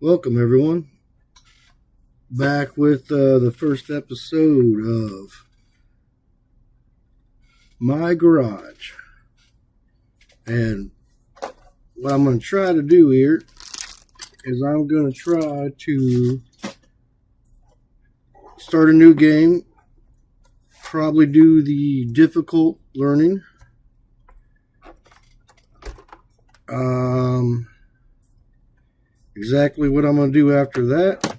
Welcome, everyone. Back with the first episode of My Garage. And what I'm going to try to do here is I'm going to try to start a new game. Probably do the difficult learning. Exactly what I'm going to do after that,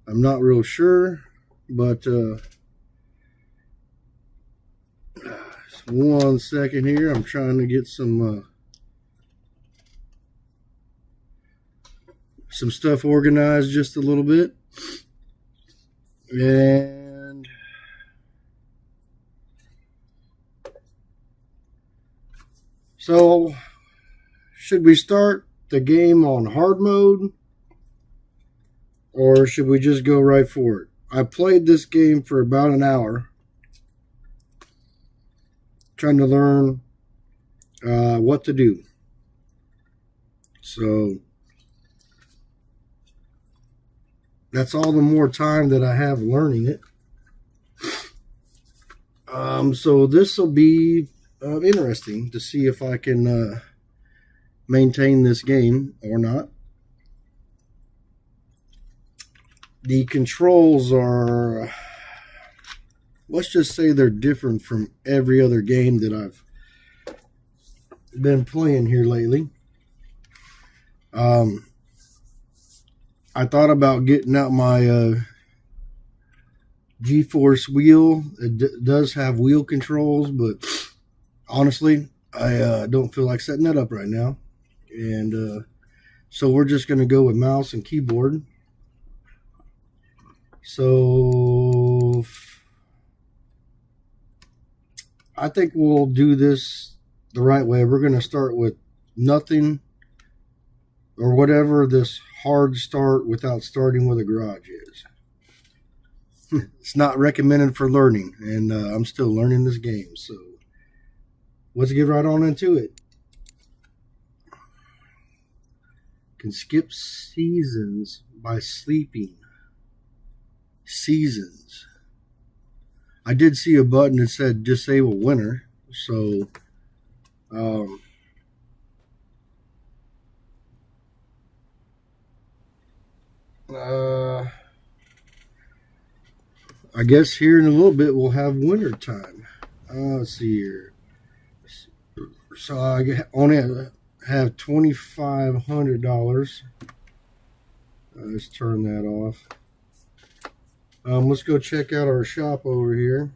I'm not real sure, but one second here. I'm trying to get some stuff organized just a little bit. And so, should we start the game on hard mode, or should we just go right for it? I played this game for about an hour, trying to learn what to do. So that's all the more time that I have learning it. So this will be interesting to see if I can maintain this game or not. The controls are, let's just say they're different from every other game that I've been playing here lately. I thought about getting out my G-Force wheel. It does have wheel controls, but honestly, I don't feel like setting that up right now. And so we're just going to go with mouse and keyboard. So I think we'll do this the right way. We're going to start with nothing or whatever this hard start without starting with a garage is. It's not recommended for learning, and I'm still learning this game. So let's get right on into it. Can skip seasons by sleeping. Seasons. I did see a button that said disable winter, so I guess here in a little bit we'll have winter time. Let's see here. So I only have $2,500. Let's turn that off. Let's go check out our shop over here.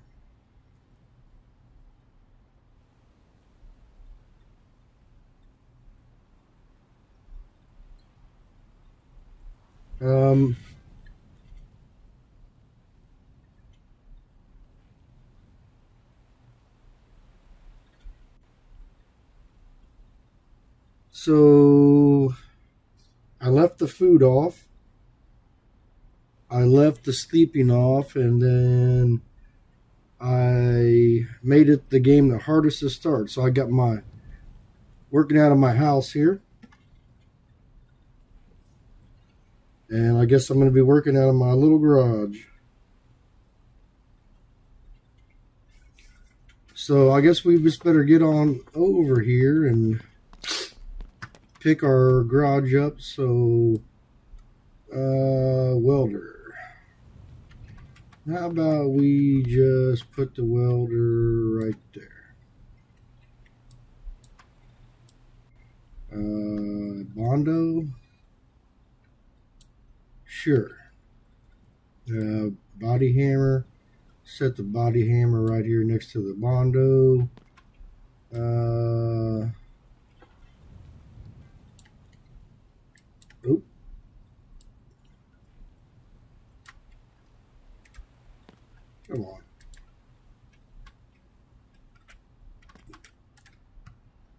So I left the food off. I left the sleeping off, and then I made it the game the hardest to start. So I got my working out of my house here. And I guess I'm going to be working out of my little garage. So I guess we just better get on over here and pick our garage up. So, welder. How about we just put the welder right there? Bondo? Sure. Body hammer. Set the body hammer right here next to the Bondo. Come on.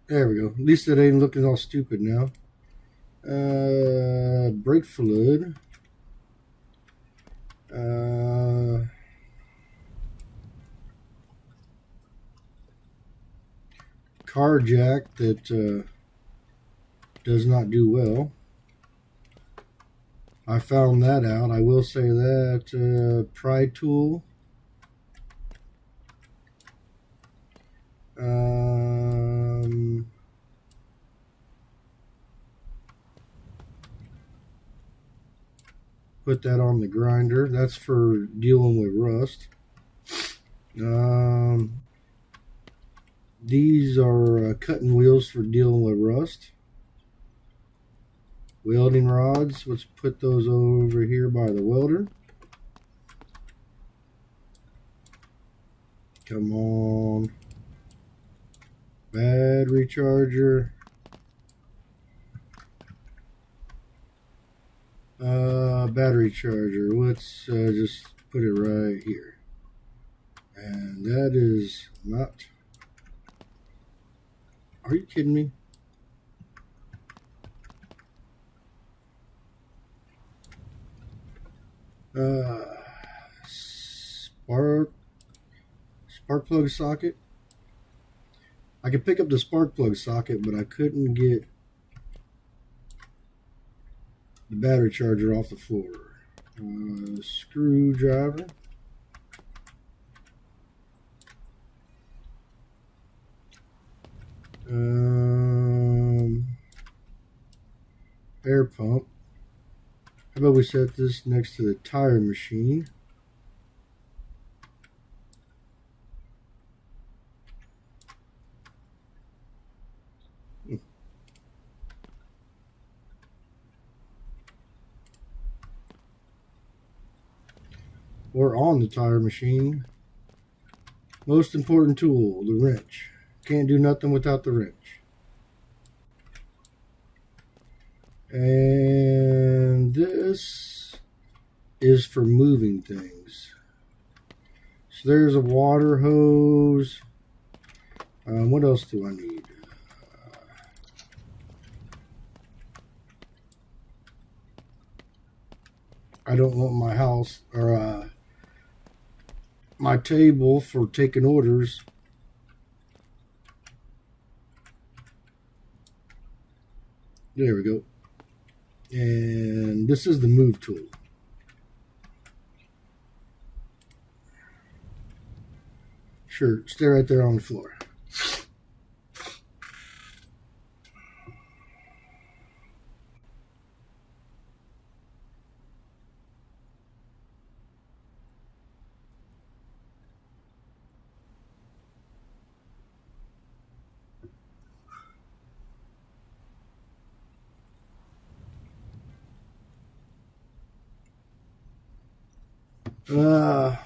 There we go. At least it ain't looking all stupid now. Brake fluid. Car jack that does not do well. I found that out. I will say that pry tool. Put that on the grinder. That's for dealing with rust. These are cutting wheels for dealing with rust. Welding rods. Let's put those over here by the welder. Come on. Battery charger. Battery charger. Let's just put it right here. And that is not. Are you kidding me? Spark plug socket. I could pick up the spark plug socket, but I couldn't get the battery charger off the floor. Screwdriver. Air pump. How about we set this next to the tire machine? Or on the tire machine. Most important tool, the wrench. Can't do nothing without the wrench. And this is for moving things. So there's a water hose. What else do I need? I don't want my house or my table for taking orders. There we go. And this is the move tool. Sure, stay right there on the floor.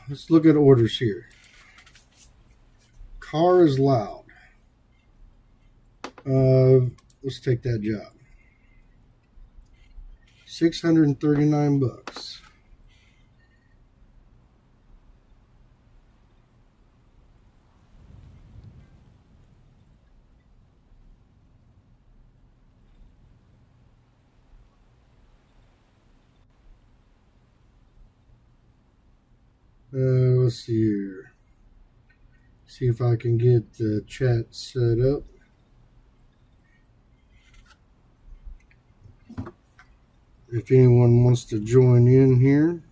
Let's look at orders here. Car is loud. Let's take that job. $639. Let's see here. See if I can get the chat set up. If anyone wants to join in here.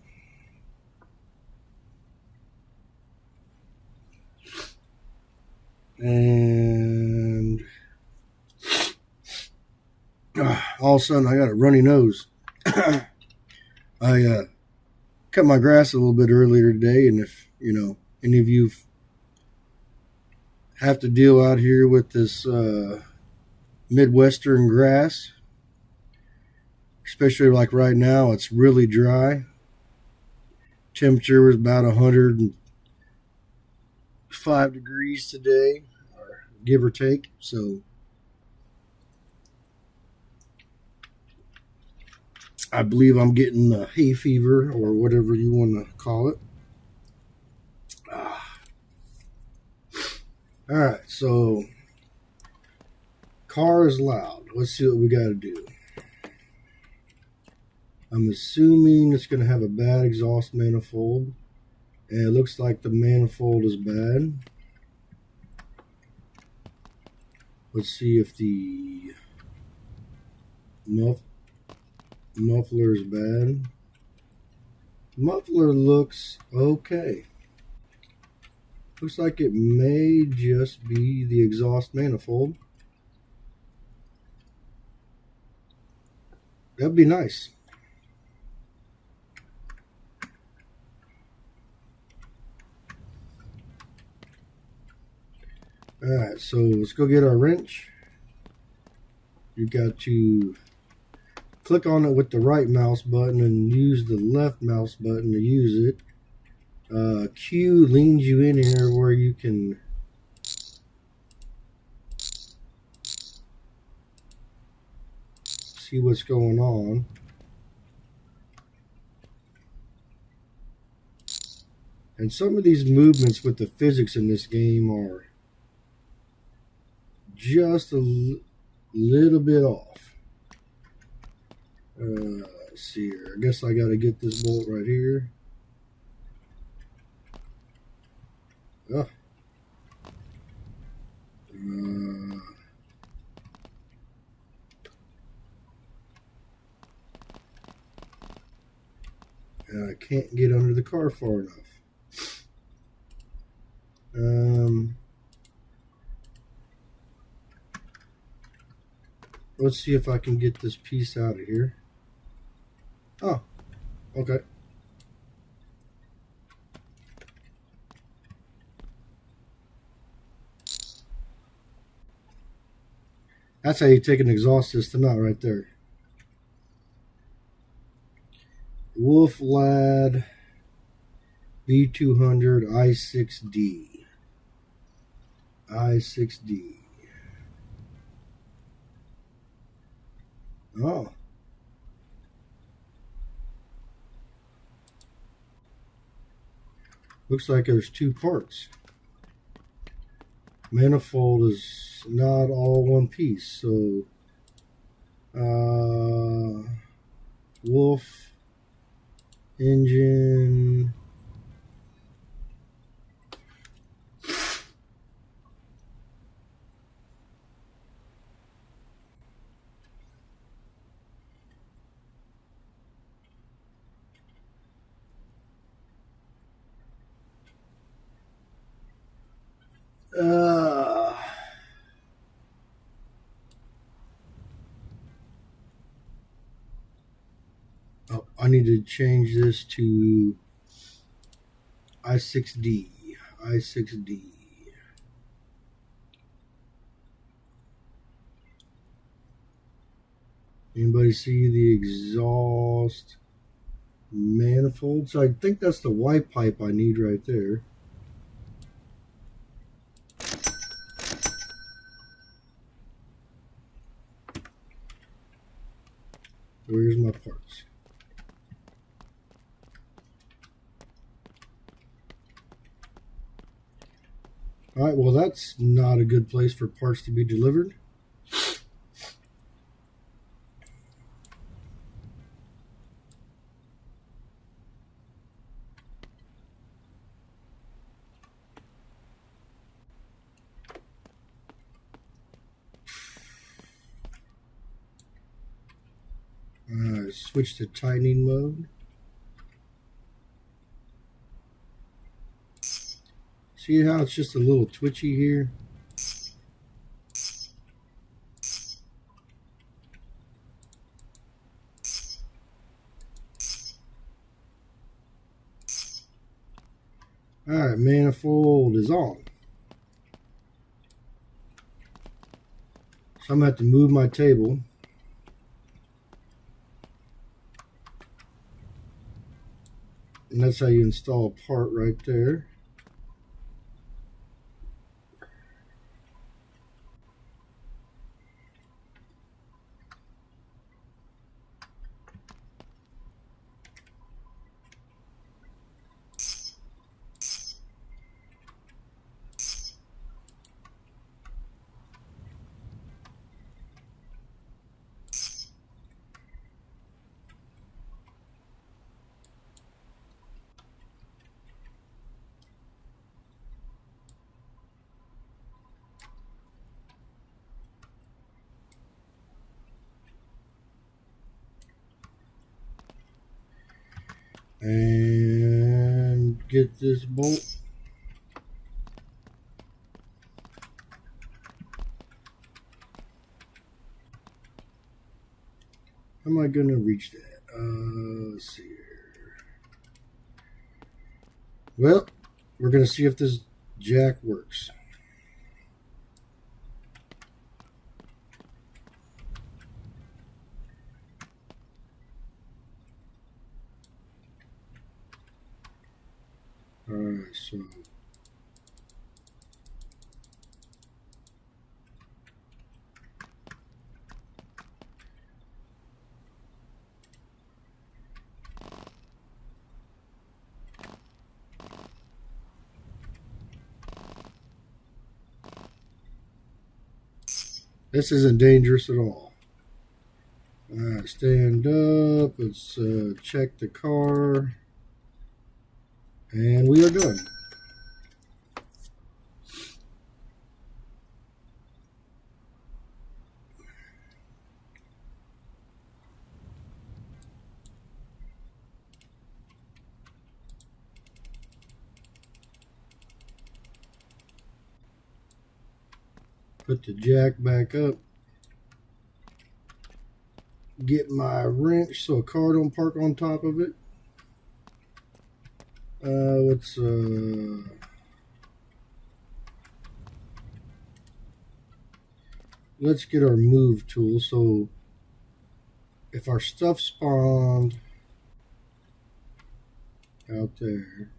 And all of a sudden I got a runny nose. I cut my grass a little bit earlier today, and if any of you have to deal out here with this Midwestern grass, especially like right now, it's really dry. Temperature was about 105 degrees today, or give or take. So I believe I'm getting hay fever, or whatever you want to call it. All right, so car is loud. Let's see what we got to do. I'm assuming it's going to have a bad exhaust manifold, and it looks like the manifold is bad. Let's see if the Muffler's bad. Muffler looks okay. Looks like it may just be the exhaust manifold. That'd be nice. Alright, so let's go get our wrench. You got to click on it with the right mouse button and use the left mouse button to use it. Q leans you in here where you can see what's going on. And some of these movements with the physics in this game are just a little bit off. Let's see here. I guess I got to get this bolt right here. Oh. I can't get under the car far enough. Let's see if I can get this piece out of here. Oh, okay. That's how you take an exhaust system out right there. Wolf Lad B200 i6D. i6D. Oh. Looks like there's two parts. Manifold is not all one piece, so Wolf engine. Oh, I need to change this to i6D. i6D. Anybody see the exhaust manifold? So I think that's the white pipe I need right there. Where's my parts? All right, well, that's not a good place for parts to be delivered. Switch to tightening mode. See how it's just a little twitchy here? Alright, manifold is on. So I'm going to have to move my table. And that's how you install a part right there. And get this bolt. How am I going to reach that? Let's see here. Well, we're going to see if this jack works. Alright, so this isn't dangerous at all. Alright, stand up. Let's check the car. And we are done. Put the jack back up. Get my wrench so a car don't park on top of it. Let's get our move tool. So if our stuff spawned out there,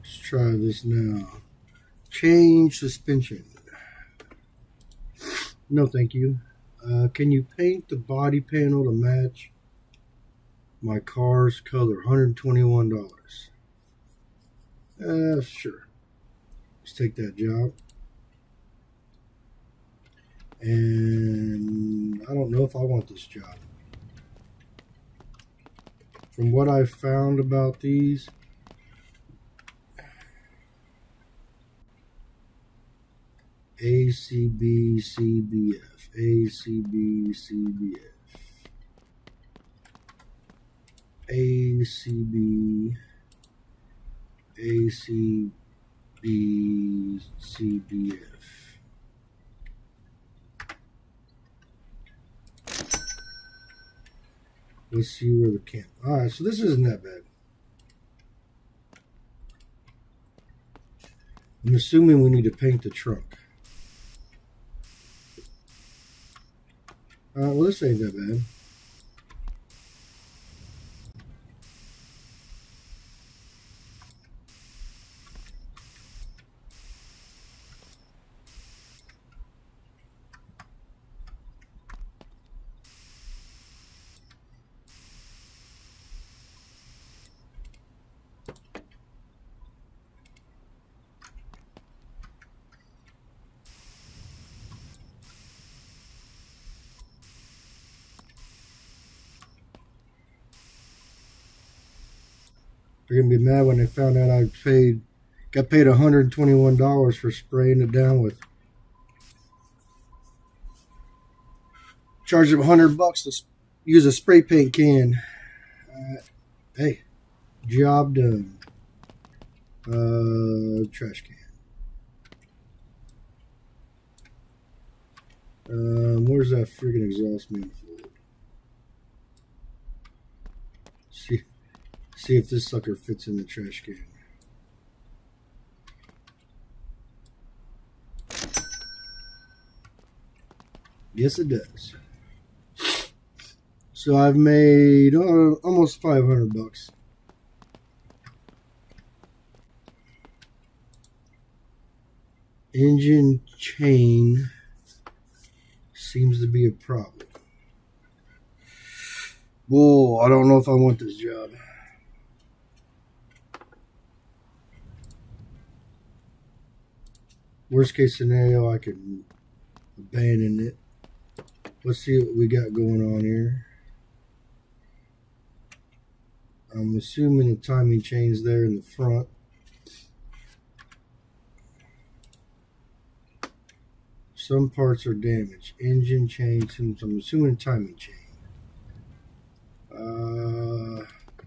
let's try this now. Change suspension. No, thank you. Can you paint the body panel to match my car's color? $121. Sure. Let's take that job. And I don't know if I want this job. From what I found about these, ACB, CBF, ACB, CBF, ACB, ACB, CBF. Let's see where the camp. Alright, so this isn't that bad. I'm assuming we need to paint the trunk. Well, this ain't that bad. They're gonna be mad when they found out I got paid $121 for spraying it down with. Charged them $100 to use a spray paint can. Hey, job done. Trash can. Where's that friggin' exhaust manifold? See if this sucker fits in the trash can. Yes, it does. So I've made almost $500. Engine chain seems to be a problem. Whoa, I don't know if I want this job. Worst case scenario, I could abandon it. Let's see what we got going on here. I'm assuming a timing chain's there in the front. Some parts are damaged. Engine chain, I'm assuming timing chain.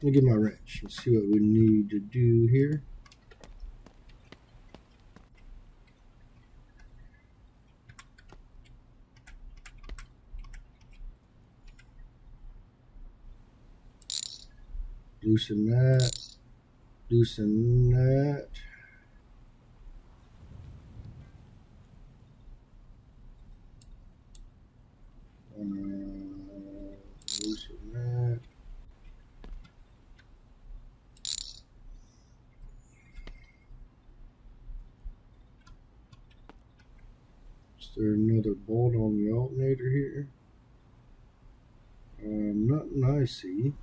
Let me get my wrench. Let's see what we need to do here. Loosen that. Loosen that. Loosen that. Is there another bolt on the alternator here? Nothing I see.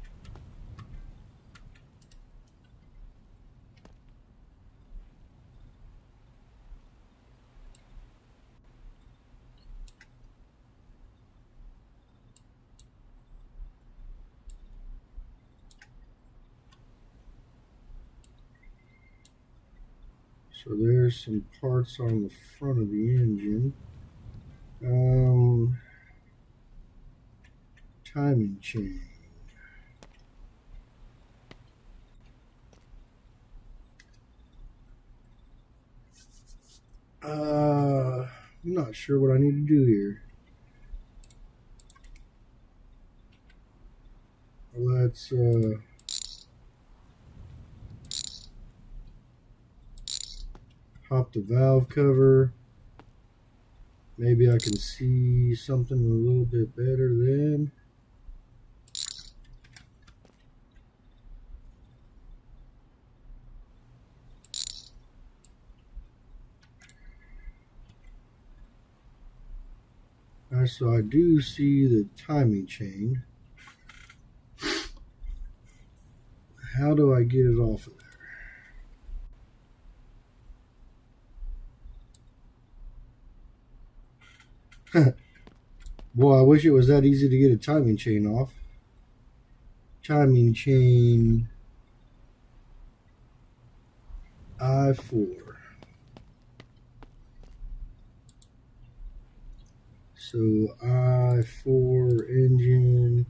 So there's some parts on the front of the engine. Timing chain. I'm not sure what I need to do here. Let's pop the valve cover. Maybe I can see something a little bit better then. So I do see the timing chain. How do I get it off of there? Boy, I wish it was that easy to get a timing chain off. Timing chain I4. So I4 engine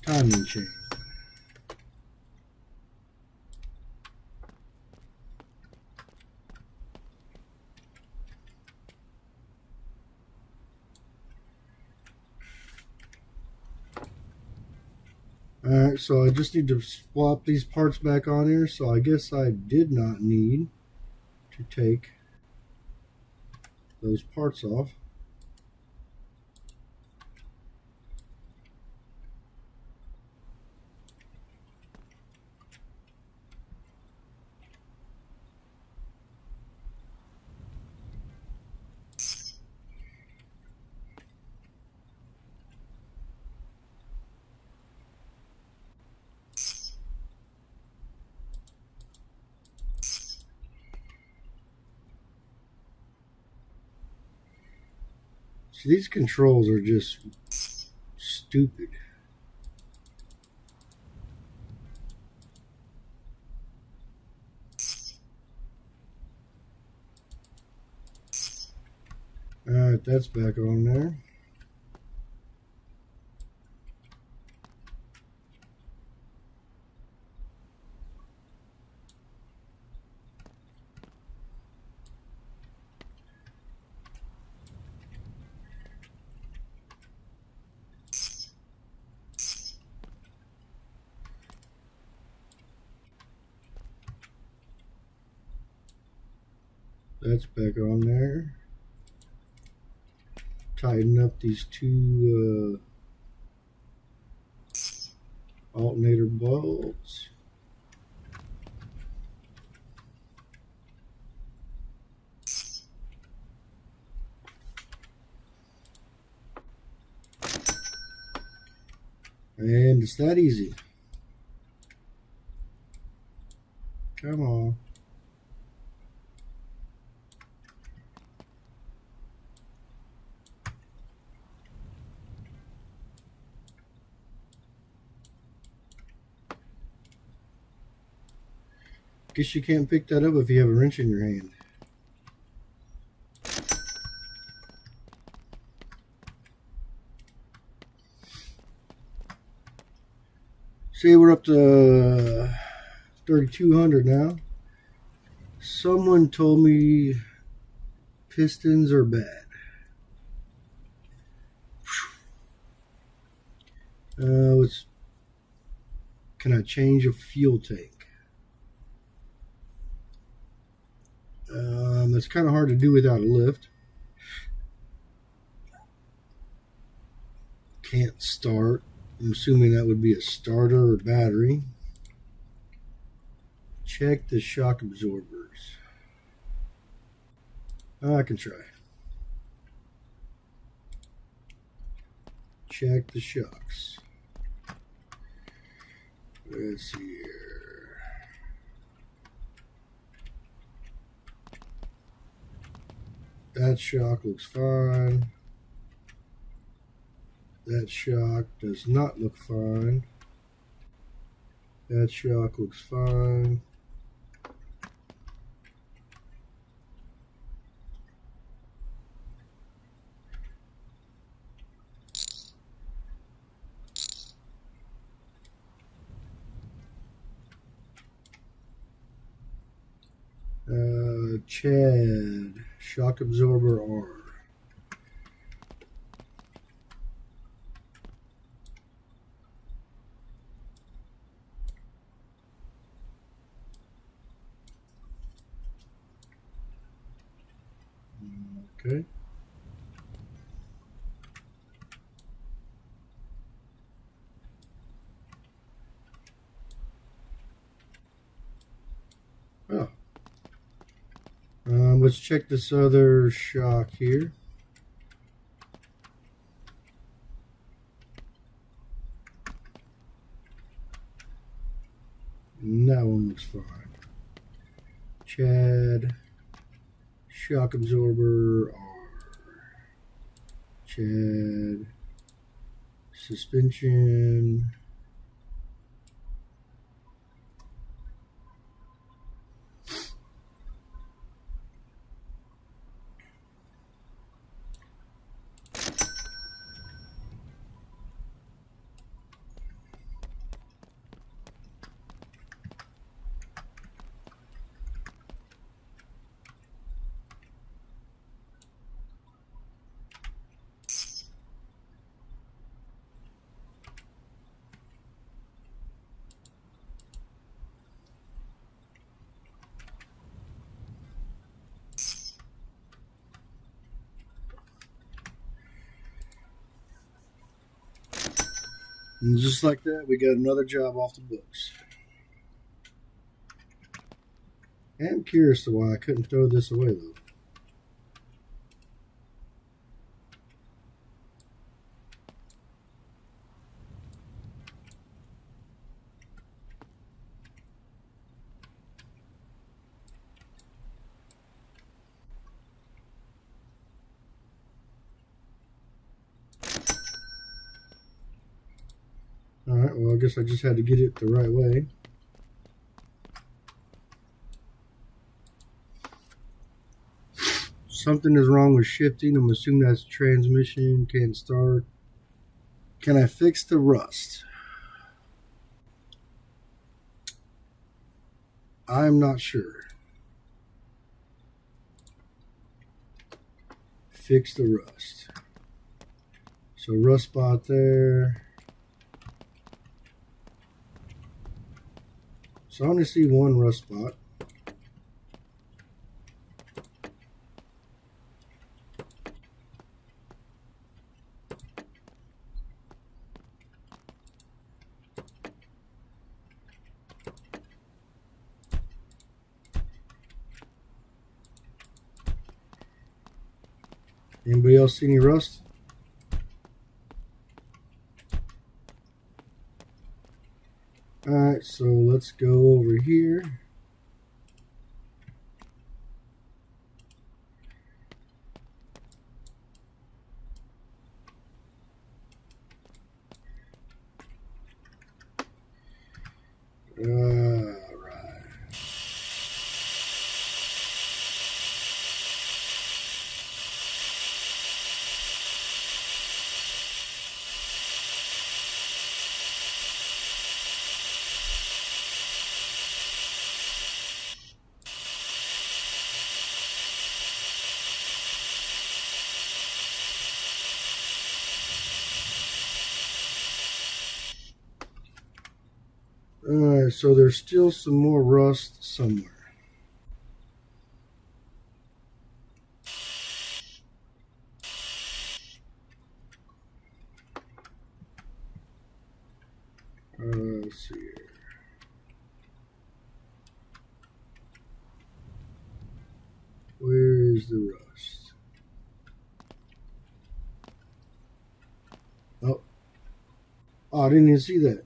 timing chain. Alright, so I just need to swap these parts back on here. So I guess I did not need to take those parts off. So these controls are just stupid. Alright, that's back on there. That's back on there. Tighten up these two alternator bolts. And it's that easy. Come on. Guess you can't pick that up if you have a wrench in your hand. See, we're up to 3,200 now. Someone told me pistons are bad. Can I change a fuel tank? It's kind of hard to do without a lift. Can't start. I'm assuming that would be a starter or battery. Check the shock absorbers. I can try. Check the shocks. Let's see here. That shock looks fine. That shock does not look fine. That shock looks fine. Chad, shock absorber R. Okay. Oh. Let's check this other shock here. And that one looks fine. Chad, shock absorber R. Chad, suspension. And just like that, we got another job off the books. I'm curious to why I couldn't throw this away, though. Alright, well, I guess I just had to get it the right way. Something is wrong with shifting. I'm assuming that's transmission. Can't start. Can I fix the rust? I'm not sure. Fix the rust. So rust spot there. So I only see one rust spot. Anybody else see any rust? Alright, so let's go over here. Alright, so there's still some more rust somewhere. Let's see here. Where is the rust? Oh, I didn't even see that.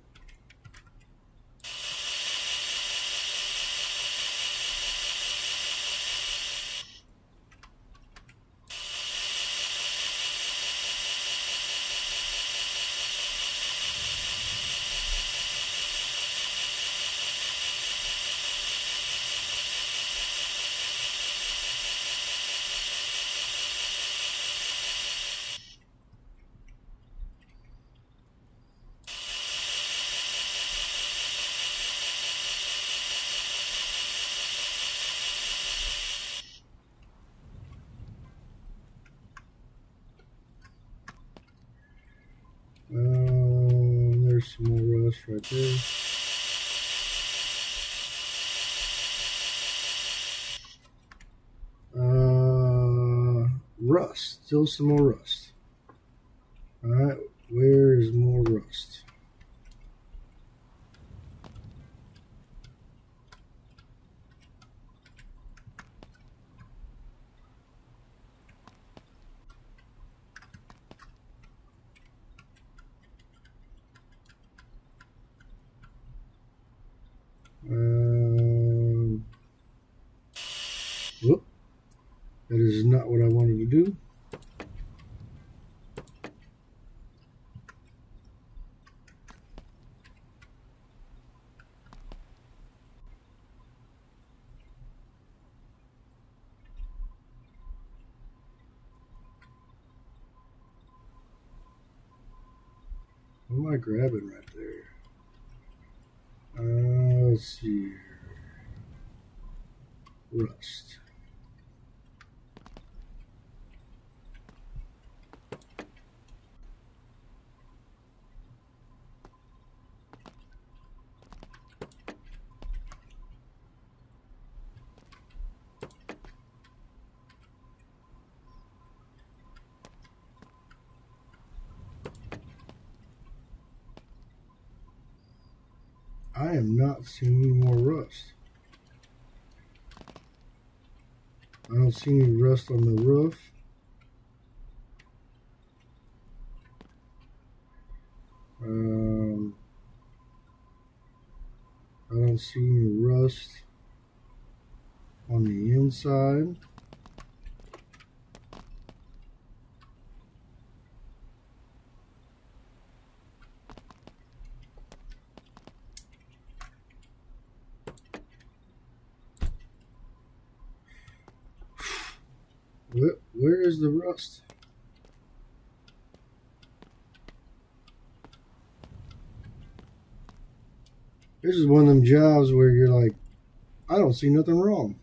There's some more rust right there. Rust. Still some more rust. Alright, where is more rust? Whoop. That is not what I wanted to do. What am I grabbing right there? Let's see here. Rust. I am not seeing any more rust. I don't see any rust on the roof. I don't see any rust on the inside. Where is the rust? This is one of them jobs where you're like, I don't see nothing wrong.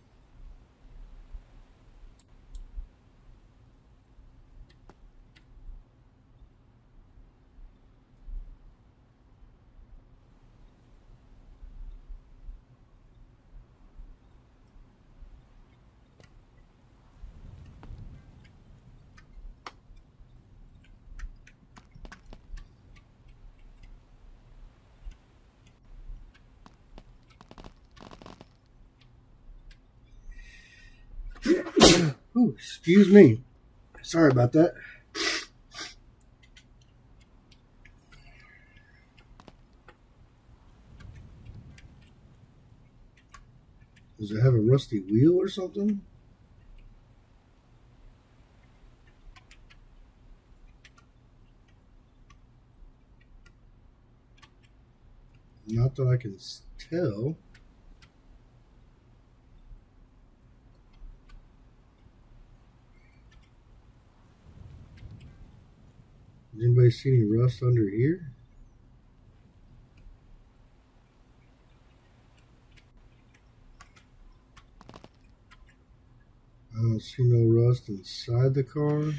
Ooh, excuse me. Sorry about that. Does it have a rusty wheel or something? Not that I can tell. Does anybody see any rust under here? I don't see no rust inside the car.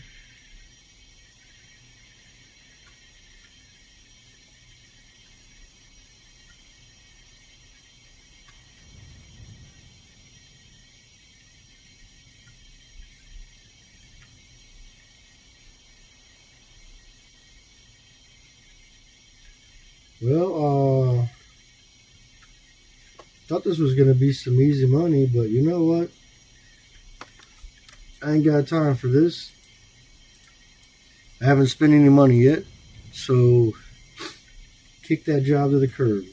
Well, thought this was going to be some easy money, but you know what? I ain't got time for this. I haven't spent any money yet, so kick that job to the curb.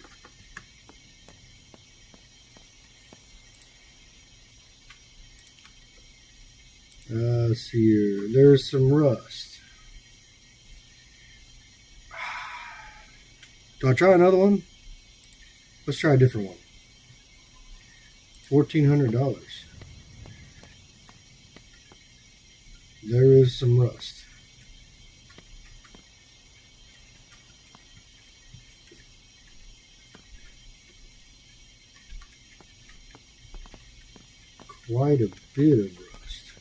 Let's see here. There's some rust. Do I try another one? Let's try a different one. $1,400. There is some rust. Quite a bit of rust.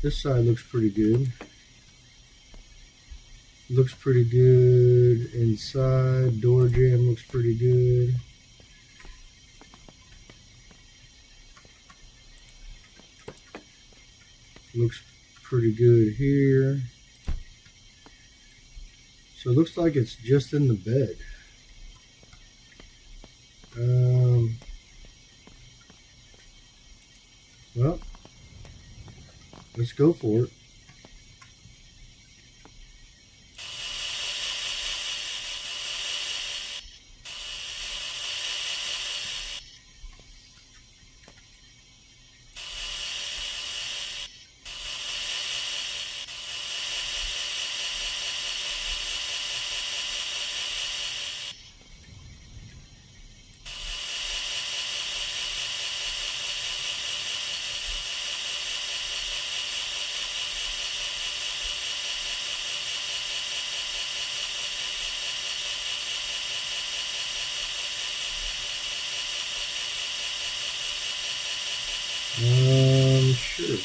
This side looks pretty good. Looks pretty good inside. Door jamb looks pretty good. Looks pretty good here. So it looks like it's just in the bed. Well, let's go for it. Sure.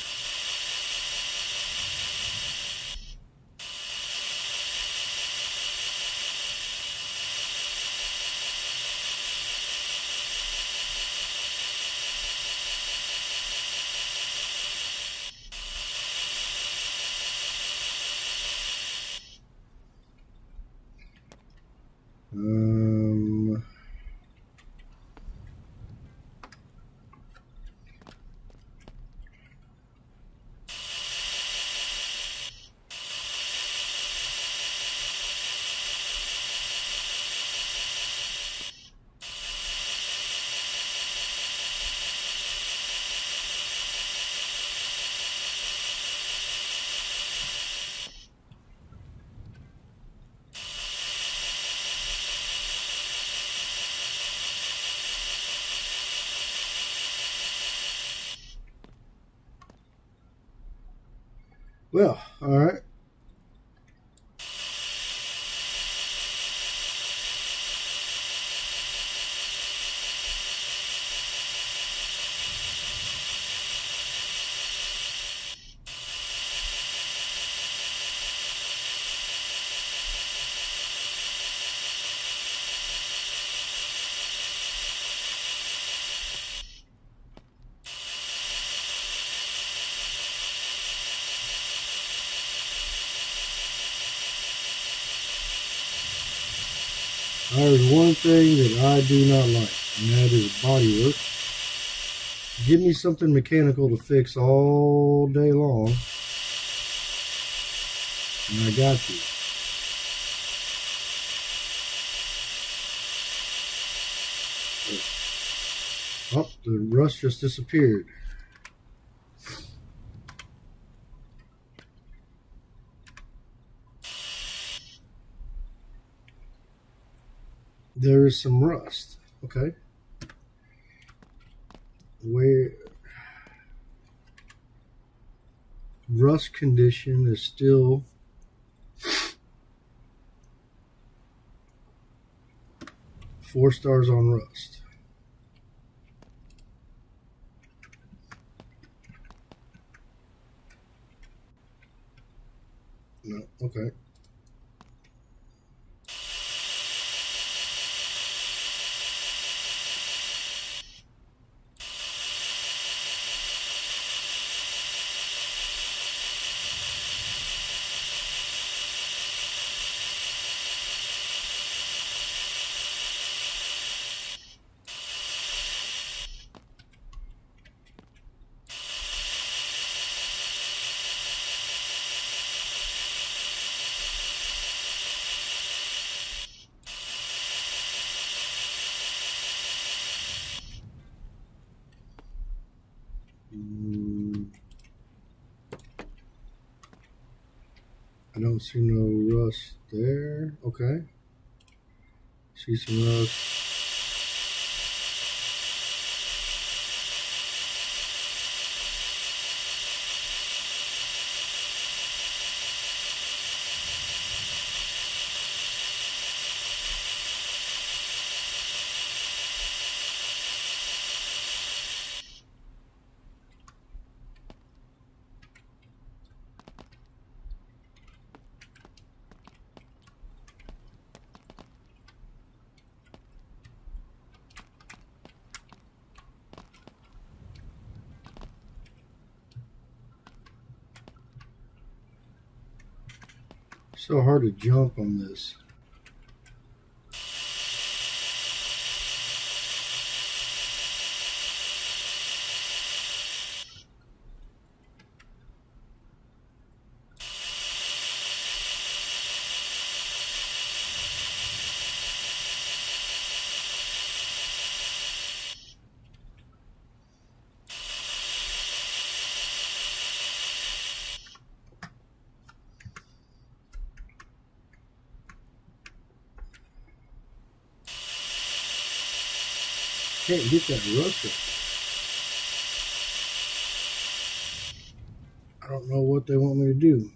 Well, all right. There's one thing that I do not like, and that is body work. Give me something mechanical to fix all day long, and I got you. Oh, the rust just disappeared. There is some rust. Okay. Where rust condition is still 4 stars on rust. No, okay. I don't see no rust there. Okay. See some rust. So hard to jump on this. Can't get that rust up. I don't know what they want me to do.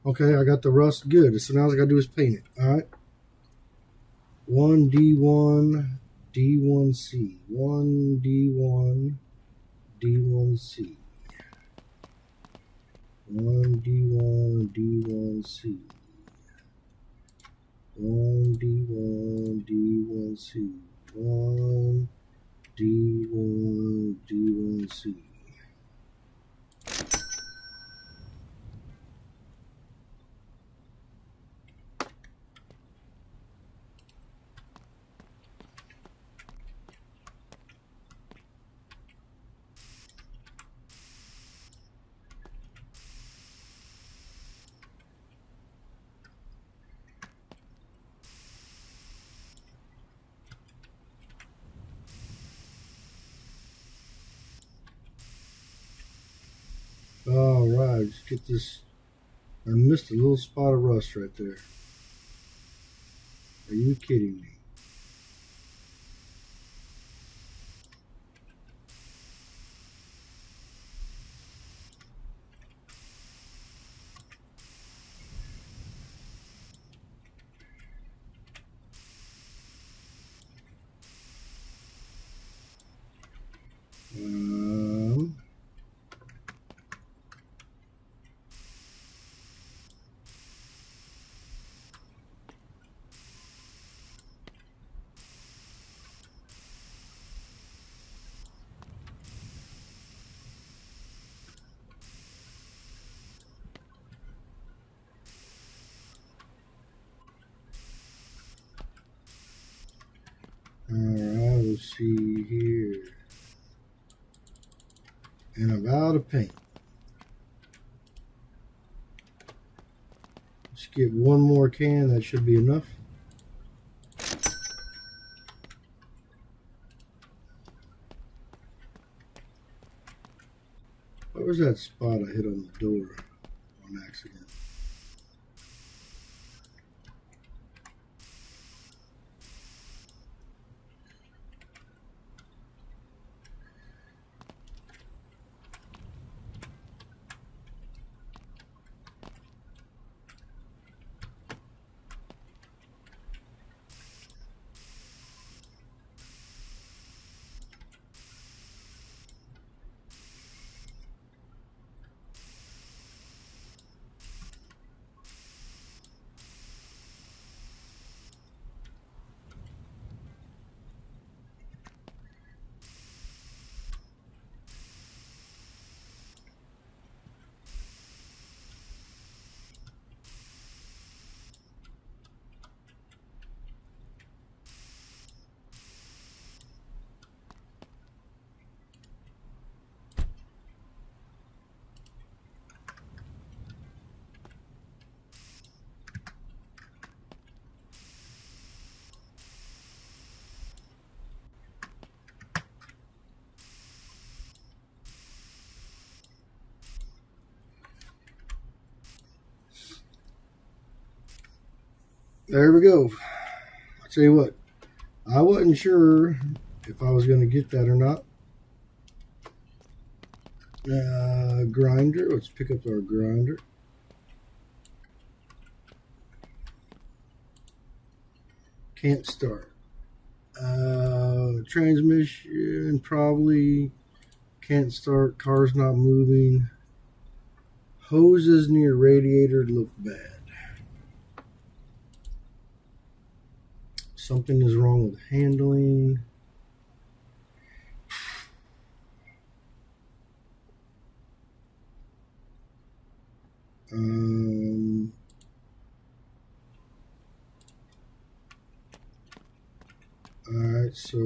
Okay, I got the rust good. So now all I gotta do is paint it. Alright. 1D1 D1C. 1D1 D1C. 1D1 D1C. 1D1 D1C. 1D1 D1C. Alright, let's get this. I missed a little spot of rust right there. Are you kidding me? Alright, Let's see here. And I'm out of paint. Let's get one more can. That should be enough. What was that spot I hit on the door on accident? There we go. I'll tell you what, I wasn't sure if I was going to get that or not. Grinder. Let's pick up our grinder. Can't start. Transmission probably can't start. Car's not moving. Hoses near radiator look bad. Something is wrong with handling. Alright, so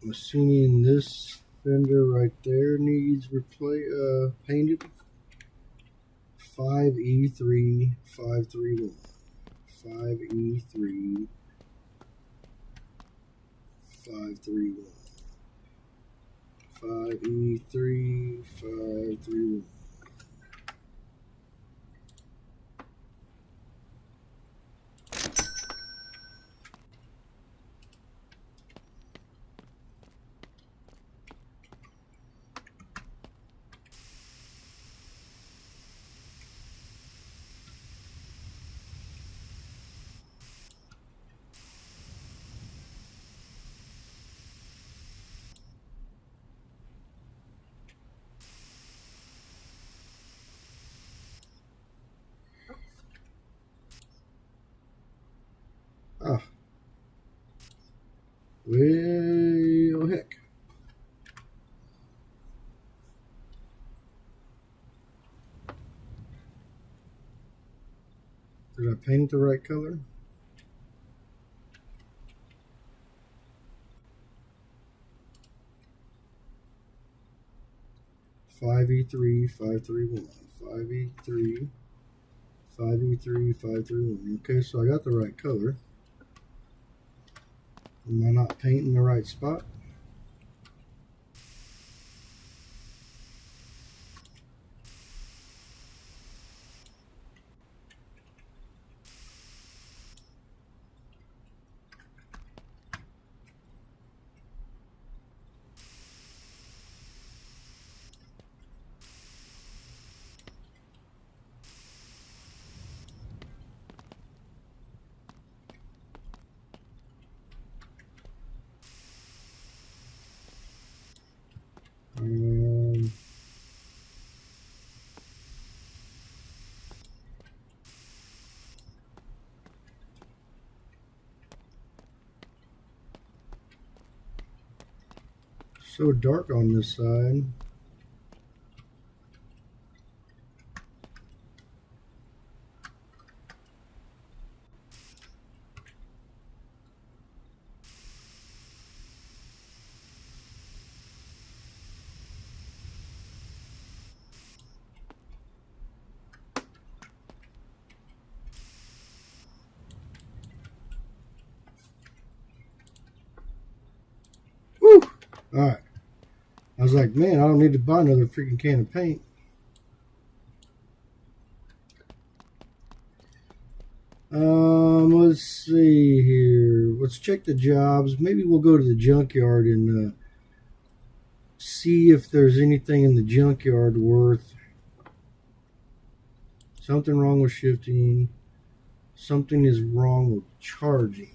I'm assuming this fender right there needs painted. 5E3 531. 5E3 531. 5E3 531. Ah, well, heck. Did I paint the right color? Five E3 531. 5E3 5E3 531. Okay, so I got the right color. Am I not painting the right spot? So dark on this side. All right. I was like, man, I don't need to buy another freaking can of paint. Let's see here. Let's check the jobs. Maybe we'll go to the junkyard and see if there's anything in the junkyard worth. Something wrong with shifting. Something is wrong with charging.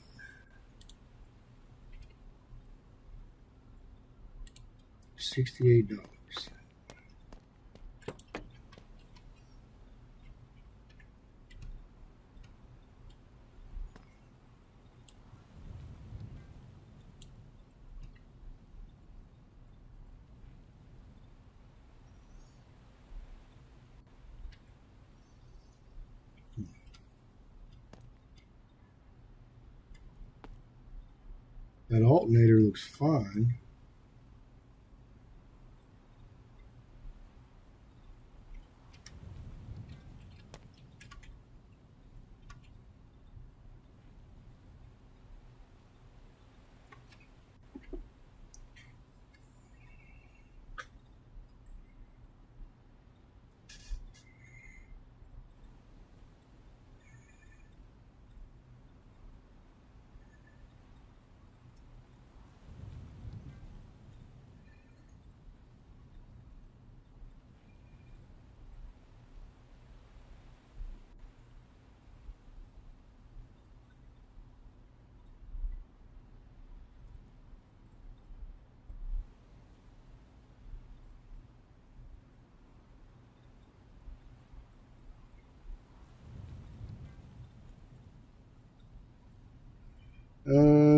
$68. That alternator looks fine.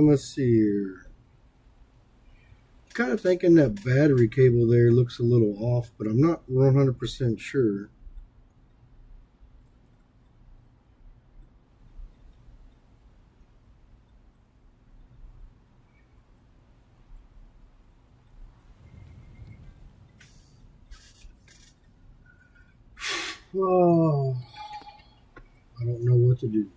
Let's see here. Kind of thinking that battery cable there looks a little off, but I'm not 100% sure. Oh, I don't know what to do.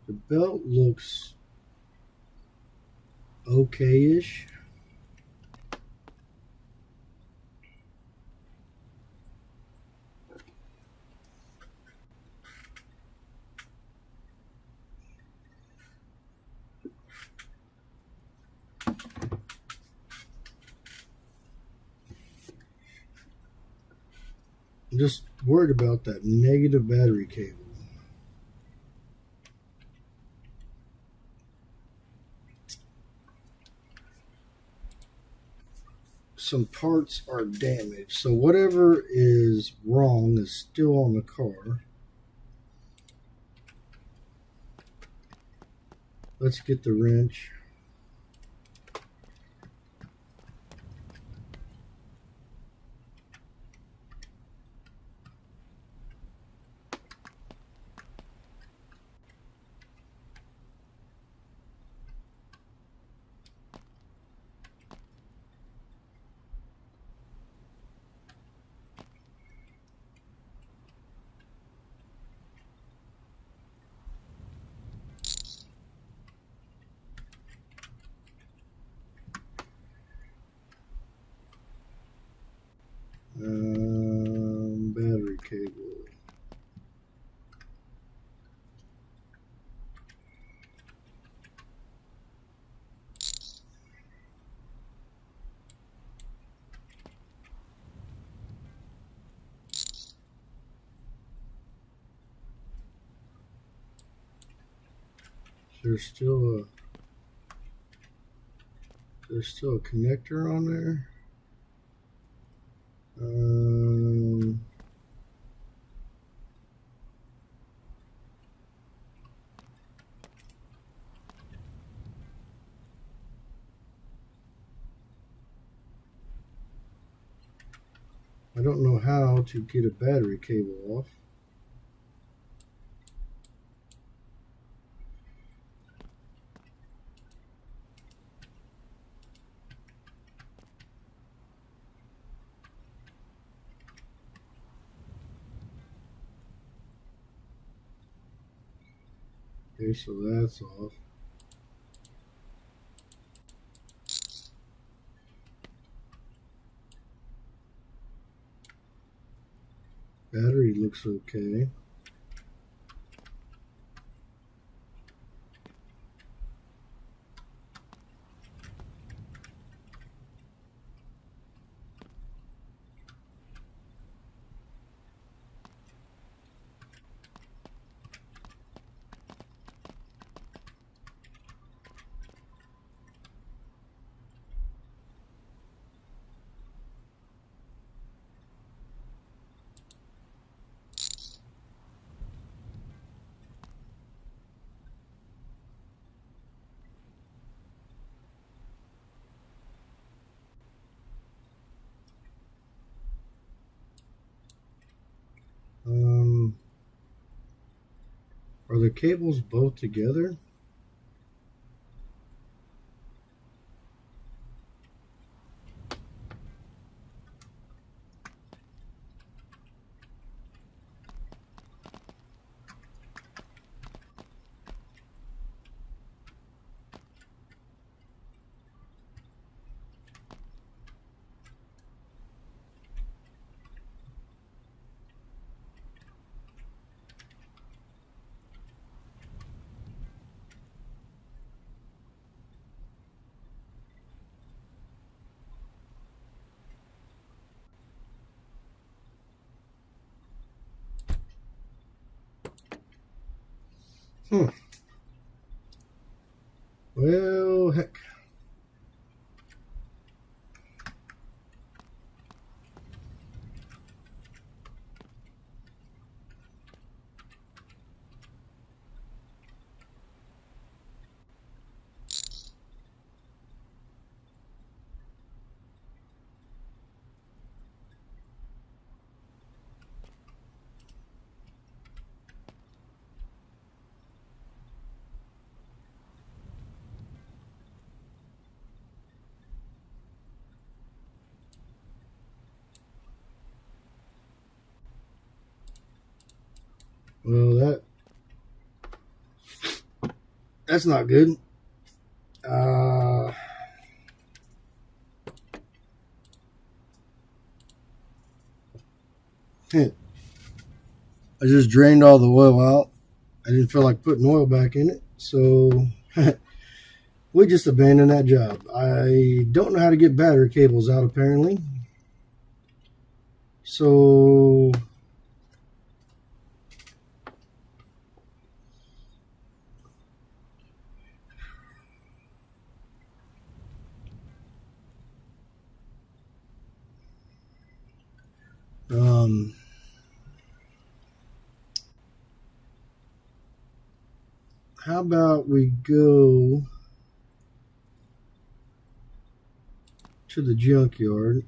The belt looks okay-ish. I'm just worried about that negative battery cable. Some parts are damaged, so whatever is wrong is still on the car. Let's get the wrench. Battery cable. There's still a connector on there. I don't know how to get a battery cable off. Okay, so that's off. Battery looks okay. Are the cables both together? Well, heck. Well, that's not good. I just drained all the oil out. I didn't feel like putting oil back in it, so we just abandoned that job. I don't know how to get battery cables out, apparently. So how about we go to the junkyard?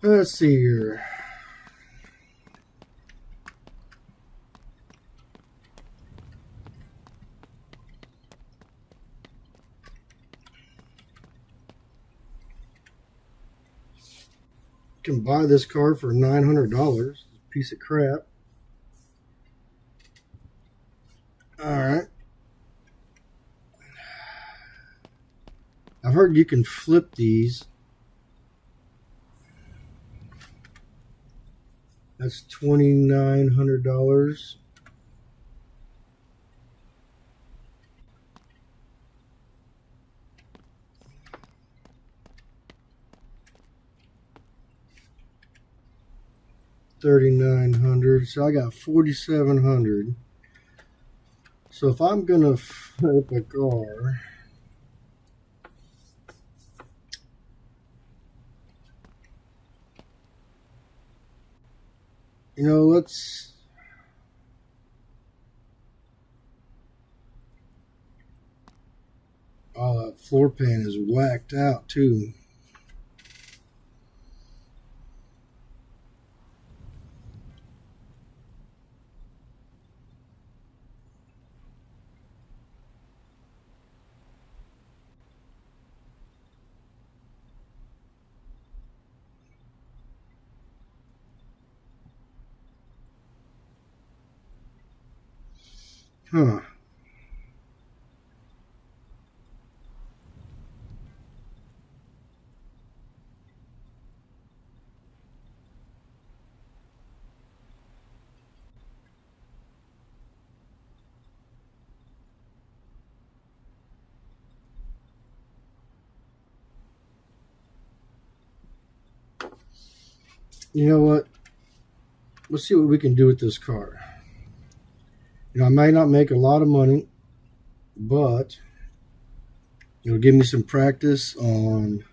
Let's see here. You can buy this car for $900. Piece of crap. All right. I've heard you can flip these. That's $2,900. $3,900. So I got $4,700. So if I'm gonna flip a car, let's. Oh, that floor pan is whacked out too. Huh. You know what? Let's see what we can do with this car. I might not make a lot of money, but it'll give me some practice on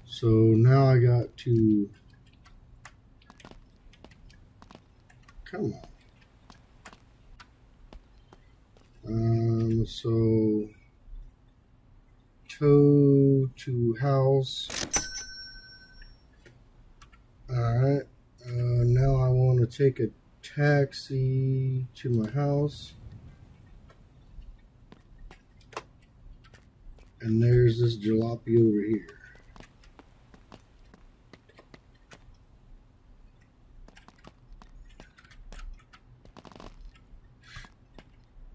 so now I got to come on. So tow to house. All right. Now I want to take a taxi to my house. And there's this jalopy over here.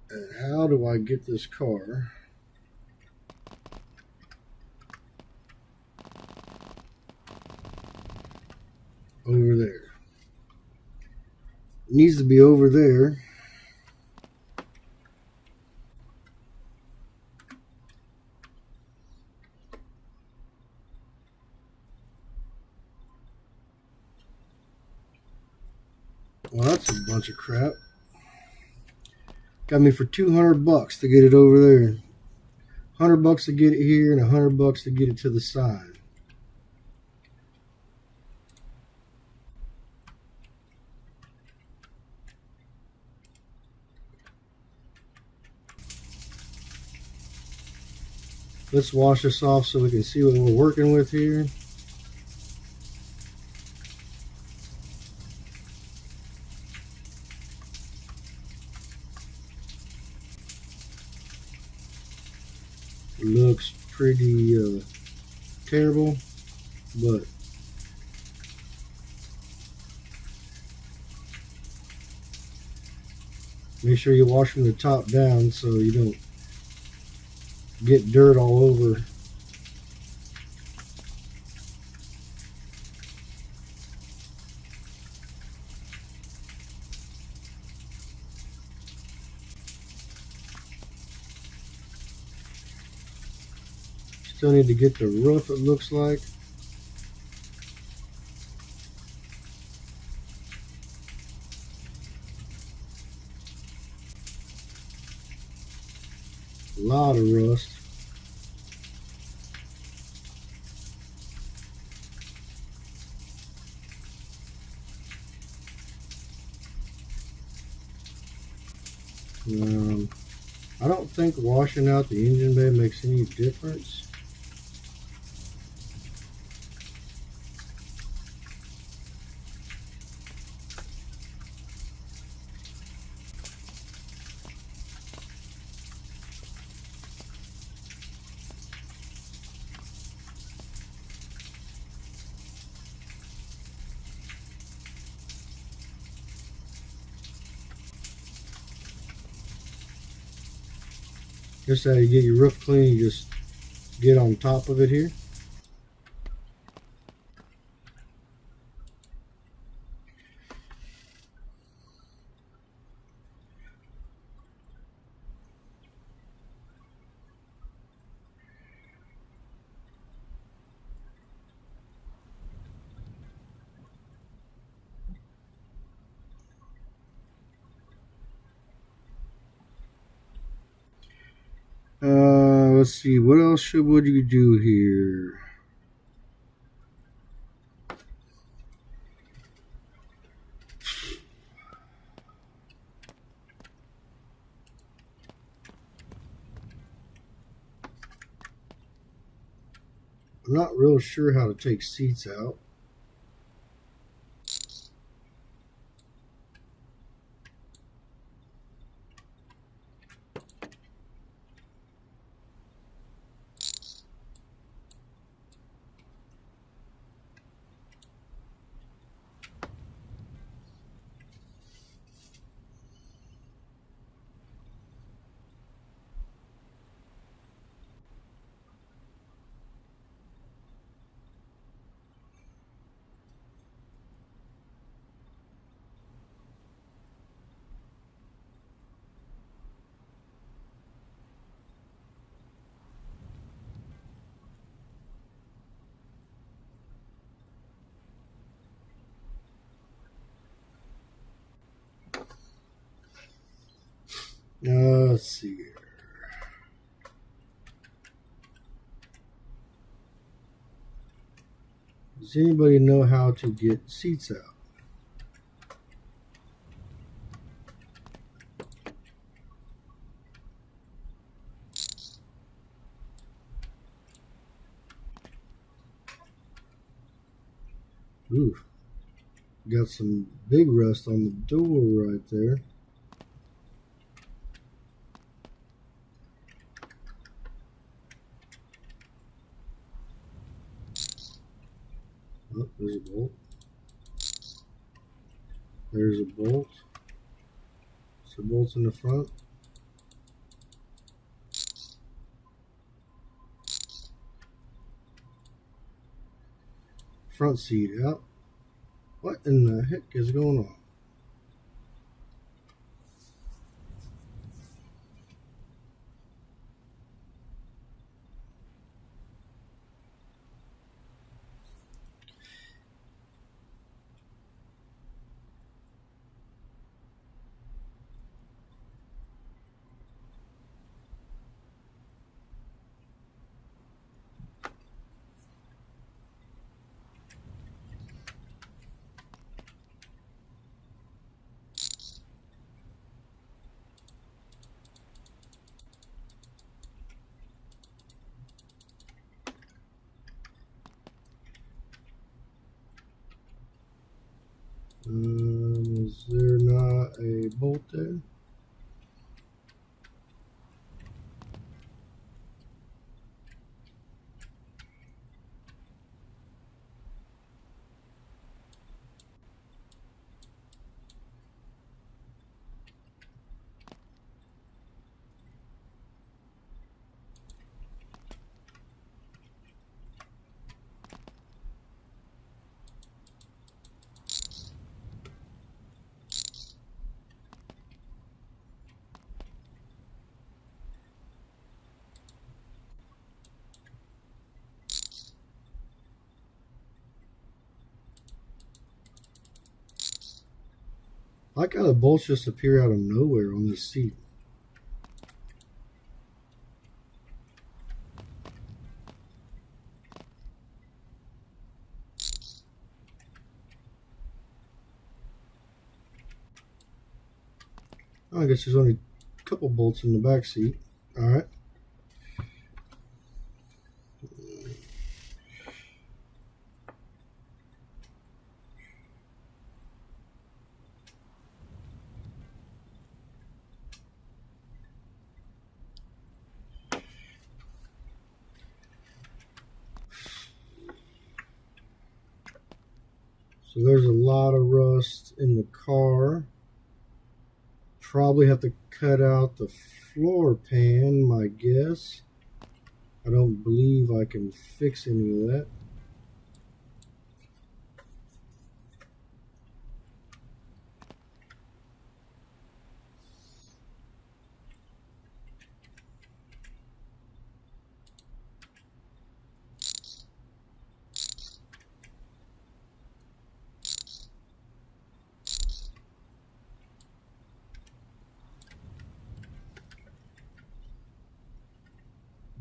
And how do I get this car over there? It needs to be over there. Well, that's a bunch of crap. Got me for $200 to get it over there. $100 to get it here and $100 to get it to the side. Let's wash this off so we can see what we're working with here. Looks pretty terrible, but make sure you wash from the top down so you don't get dirt all over. Still need to get the roof, it looks like. A lot of rust. I don't think washing out the engine bay makes any difference. Just how you get your roof clean, you just get on top of it here. let's see. What else would you do here? I'm not real sure how to take seats out. Let's see here. Does anybody know how to get seats out? Ooh, got some big rust on the door right there. Oh, there's a bolt. There's a bolt. Some bolts in the front. Front seat out. What in the heck is going on? Is there not a bolt there? I like how the bolts just appear out of nowhere on this seat. I guess there's only a couple bolts in the back seat. All right. So there's a lot of rust in the car. Probably have to cut out the floor pan, my guess. I don't believe I can fix any of that.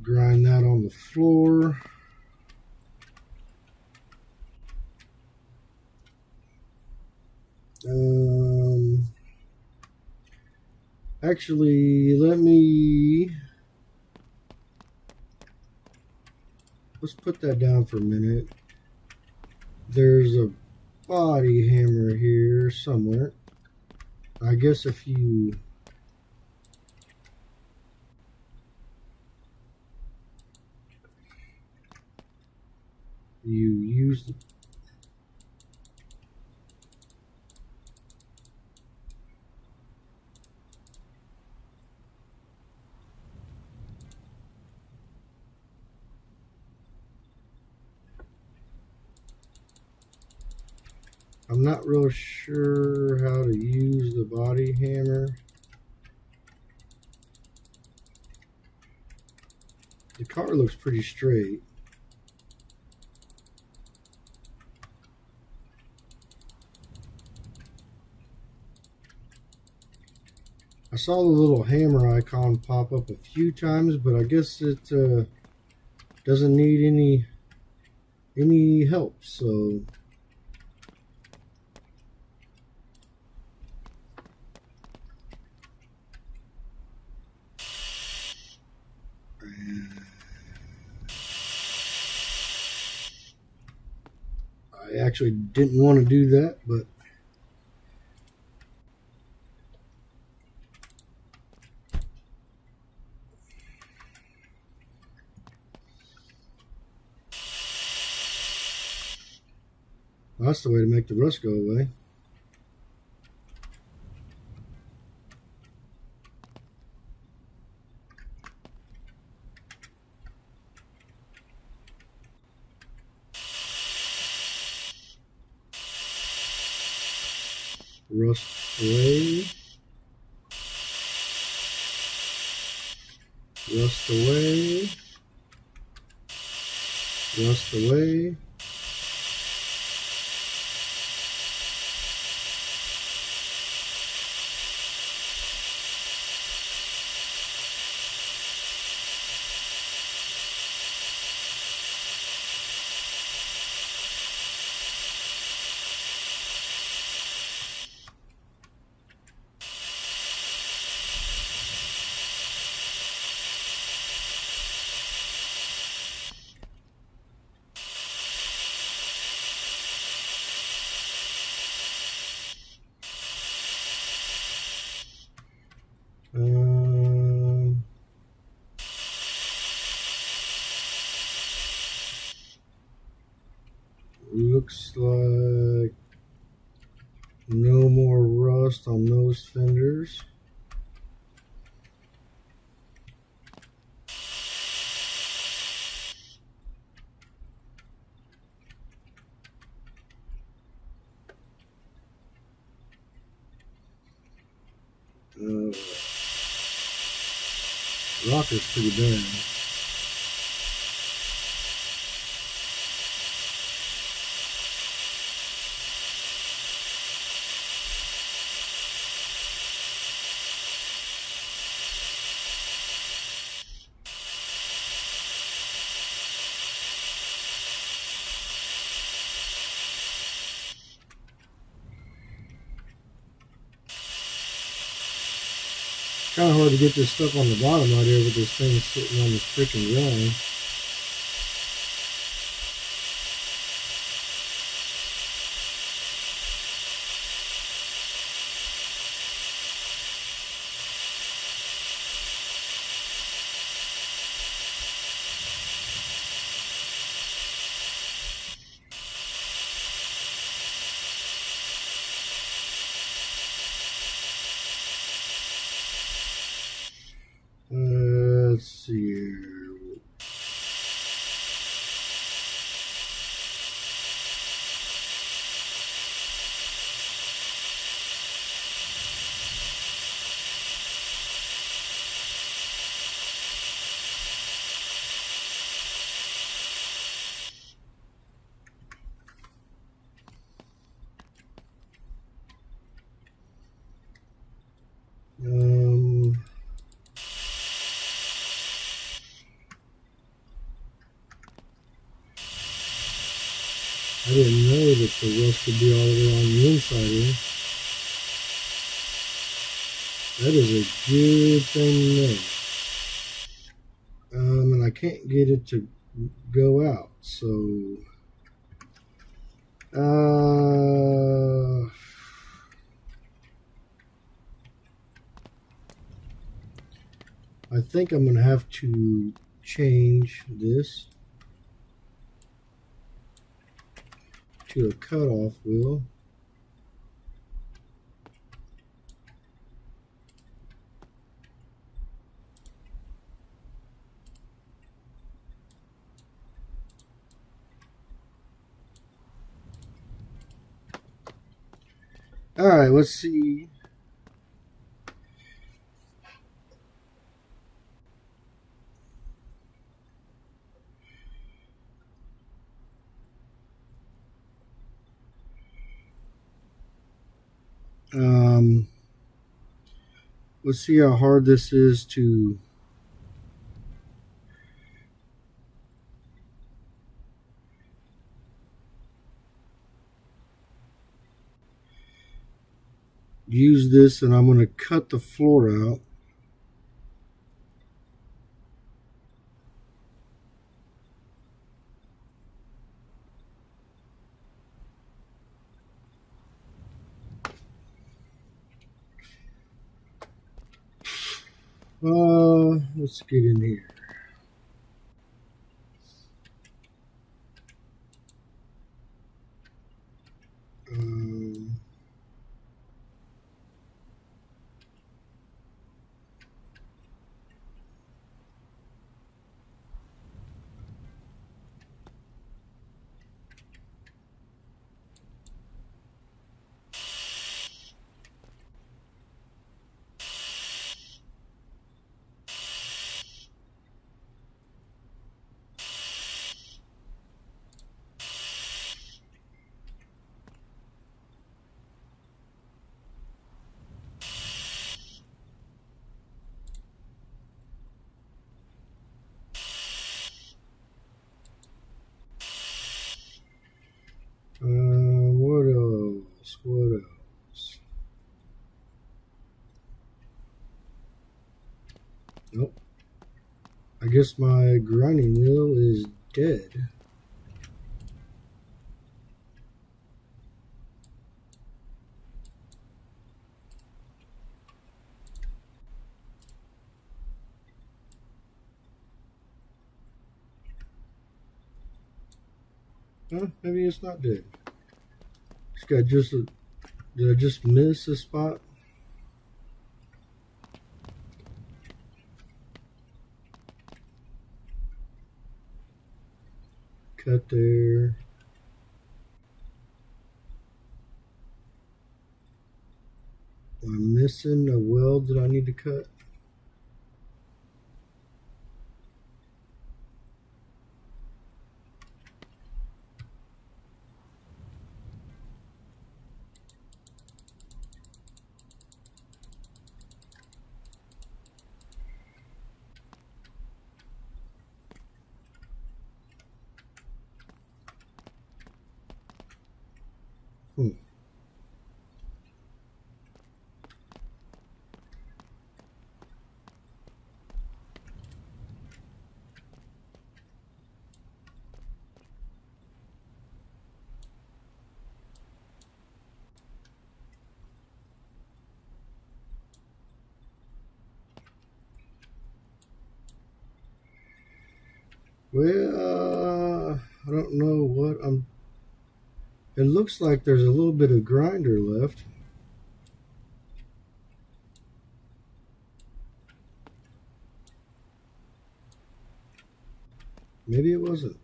grind that on the floor. Actually, let's put that down for a minute. There's a body hammer here somewhere. I guess if you use the I'm not real sure how to use the body hammer. The car looks pretty straight. I saw the little hammer icon pop up a few times, but I guess it doesn't need any help, so I actually didn't want to do that, but that's the way to make the rust go away. Rust away. Rust away. Rust away. Looks like no more rust on those fenders. Rock is pretty bad. Kind of hard to get this stuff on the bottom out here with this thing sitting on the freaking ground. Let's see here. I didn't know that the rust could be all the way on the inside here. That is a good thing to know. And I can't get it to go out, so I think I'm going to have to change this to a cutoff wheel. All right, let's see. Let's see how hard this is to use this, and I'm going to cut the floor out. Let's get in here. Um, what else? What else? Nope. I guess my grinding wheel is dead. Huh? Maybe it's not dead. This guy just did I just miss a spot? Cut there. I'm missing a weld that I need to cut. Hmm. Well, I don't know what I'm. It looks like there's a little bit of grinder left. Maybe it wasn't.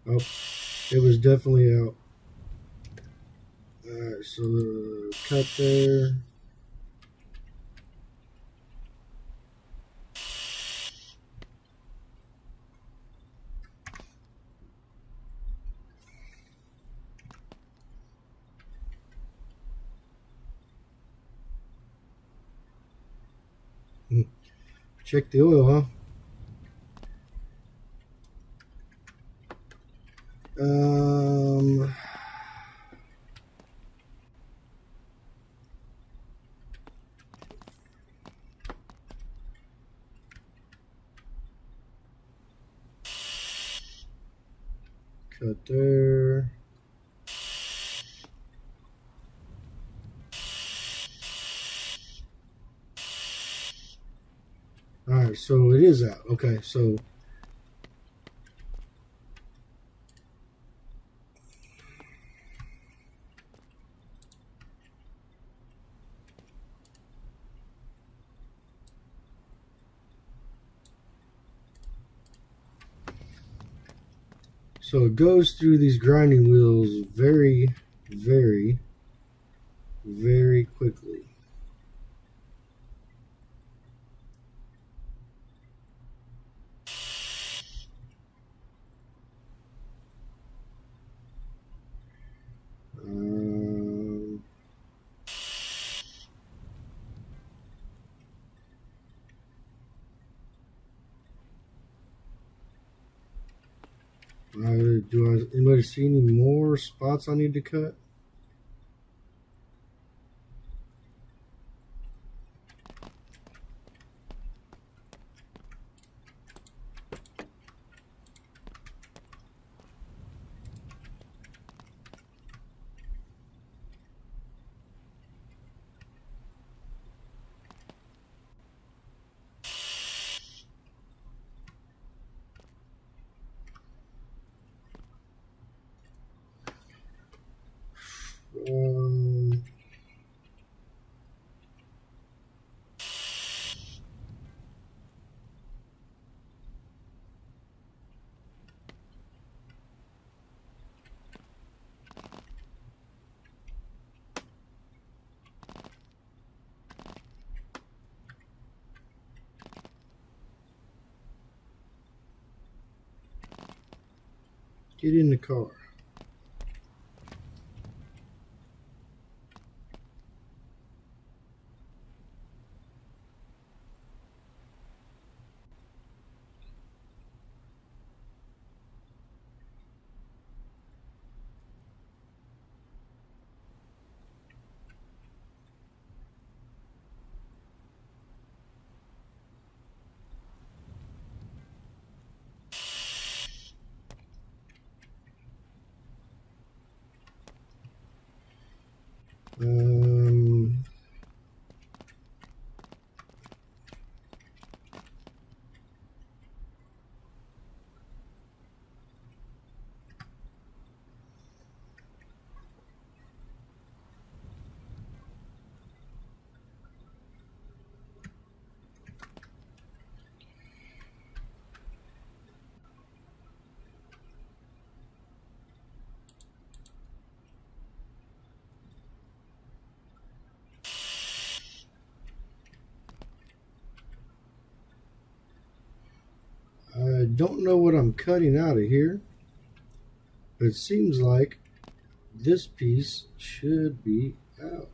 Oh, it was definitely out. Alright, so cut there. Check the oil, huh? Cut there. Alright, so it is out. Okay, so it goes through these grinding wheels very, very, very quickly. Anybody see any more spots I need to cut? Get in the car. I don't know what I'm cutting out of here, but it seems like this piece should be out.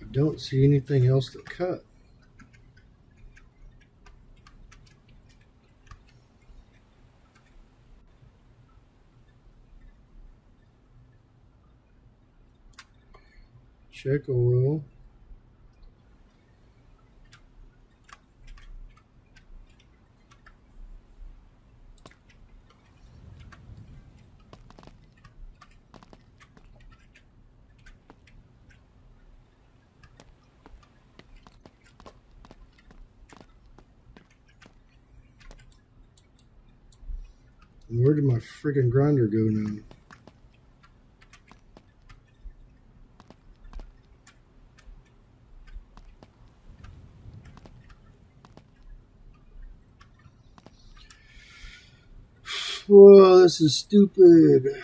I don't see anything else to cut. Check oil. Where did my freaking grinder go now? Whoa, this is stupid.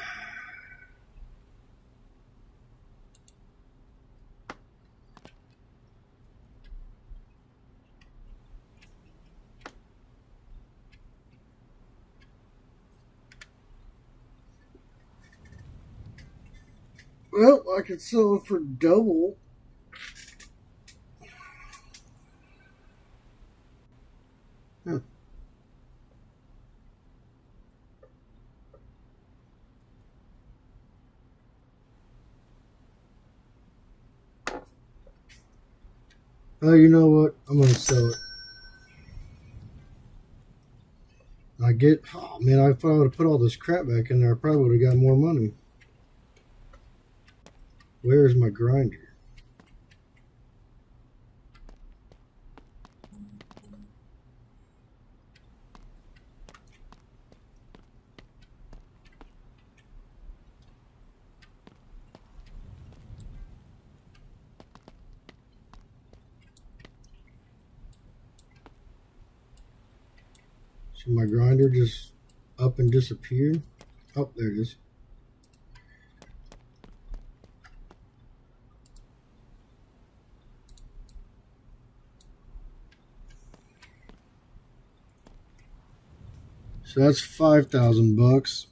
Well, I could sell it for double. Huh. Oh, you know what? I'm gonna sell it. Oh man, if I would have put all this crap back in there, I probably would have got more money. Where's my grinder? So my grinder just up and disappeared. Oh, there it is. So that's $5,000.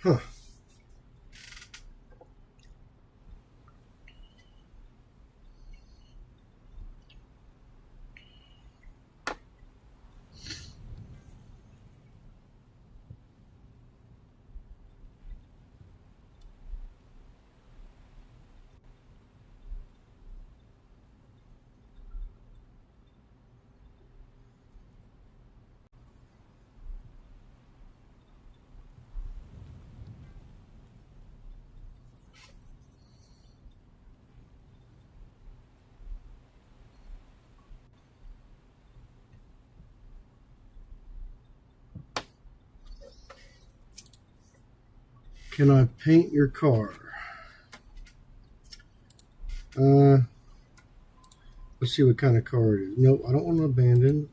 Huh. Can I paint your car? Let's see what kind of car it is. Nope, I don't want to abandon.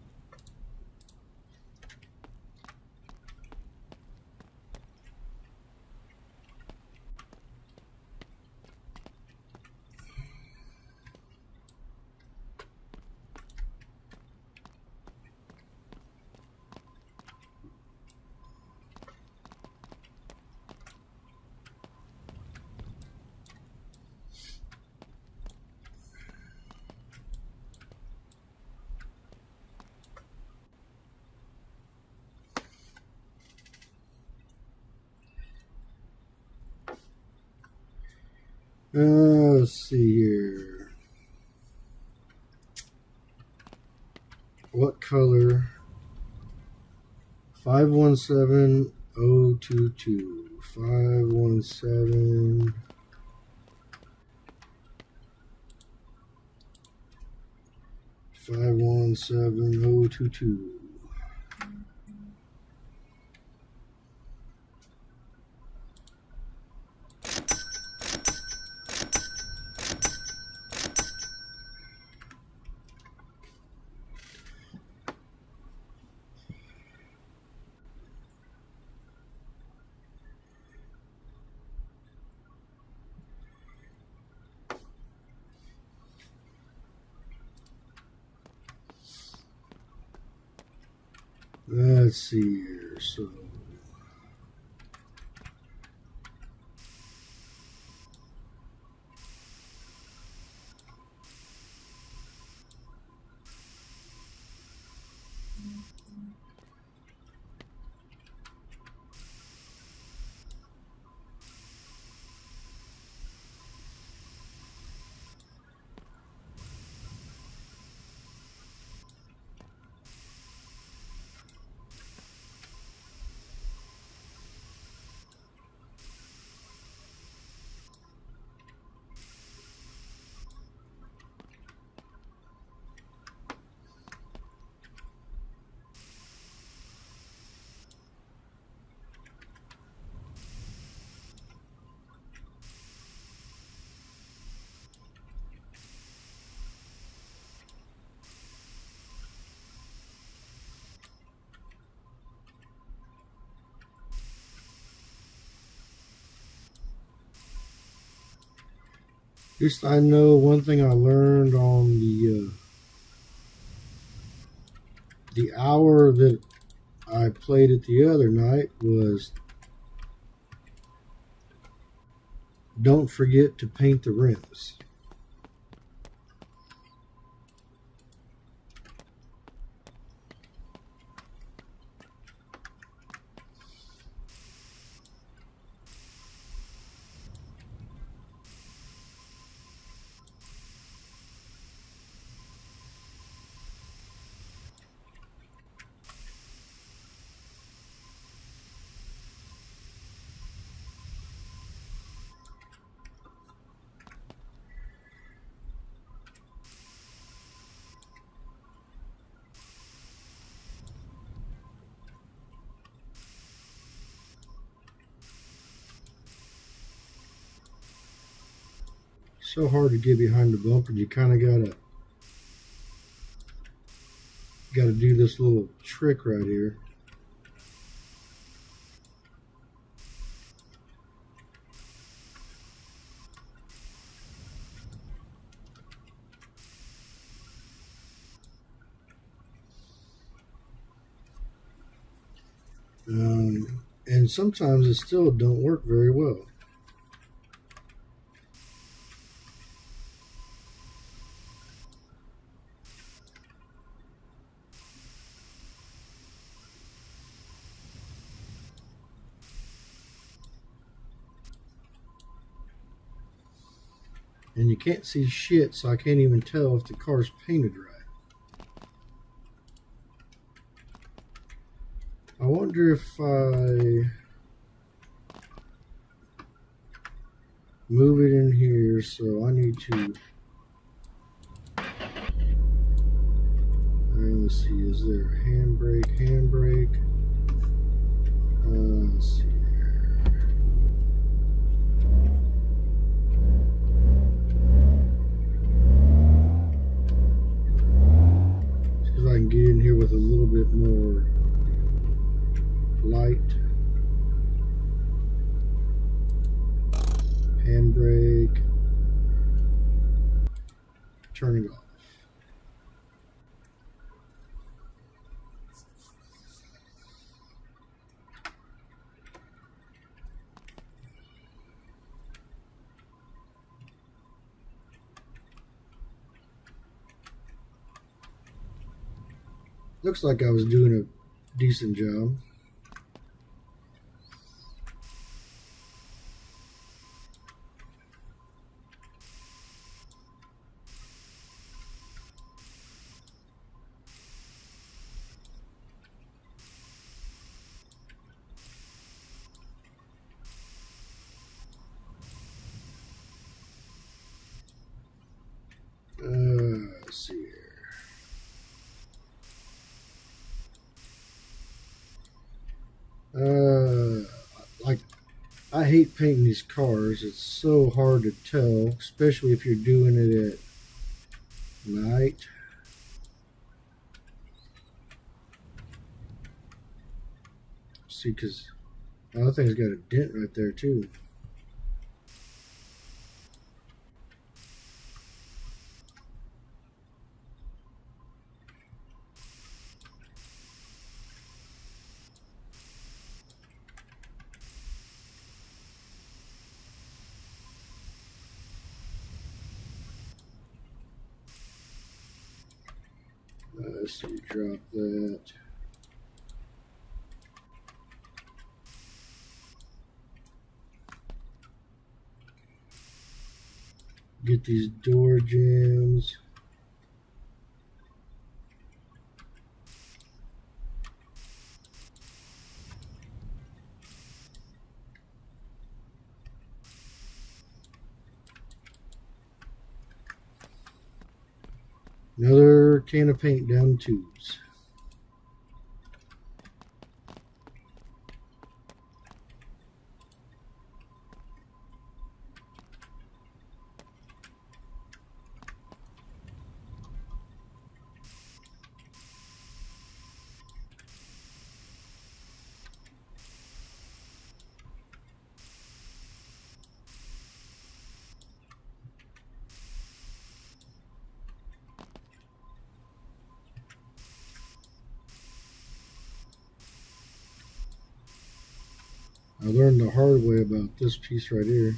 Let's see here. What color? 517022. 517. 517022. Let's see here. So just I know one thing I learned on the the hour that I played it the other night was don't forget to paint the rims. So hard to get behind the bumper. You kind of gotta do this little trick right here. And sometimes it still don't work very well. And you can't see shit, so I can't even tell if the car's painted right. I wonder if I move it in here, so I need to, let's see, is there a handbrake, let's see here. See if I can get in here with a little bit more light. Handbrake, turn it off. Looks like I was doing a decent job. Let's see here. Like, I hate painting these cars. It's so hard to tell, especially if you're doing it at night. See, because the other thing's got a dent right there too. Let's see, drop that. Get these door jambs. Another can of paint down the tubes. I learned the hard way about this piece right here.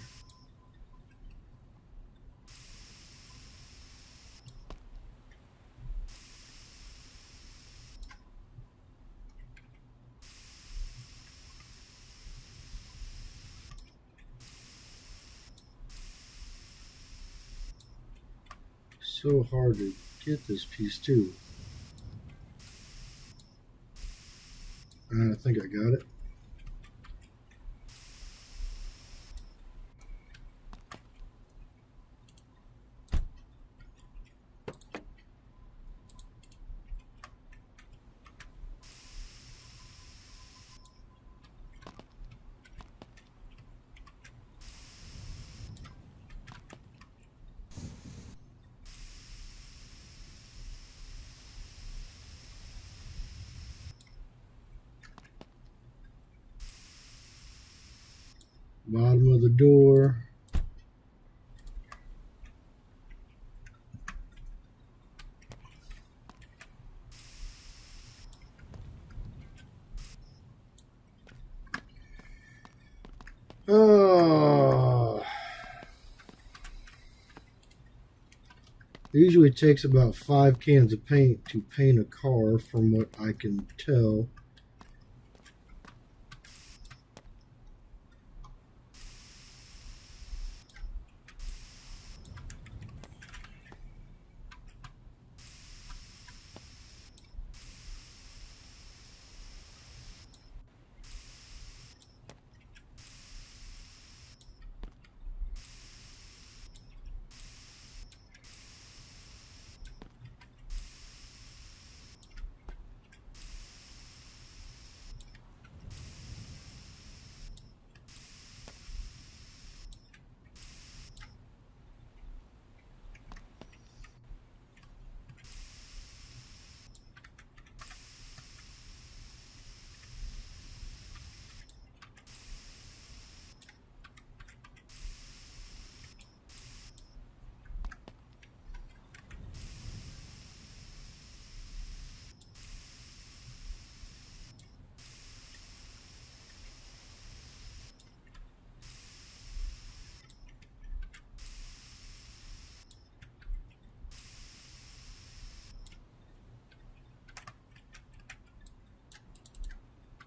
So hard to get this piece too. I think I got it. Bottom of the door. Oh, it usually takes about 5 cans of paint to paint a car, from what I can tell.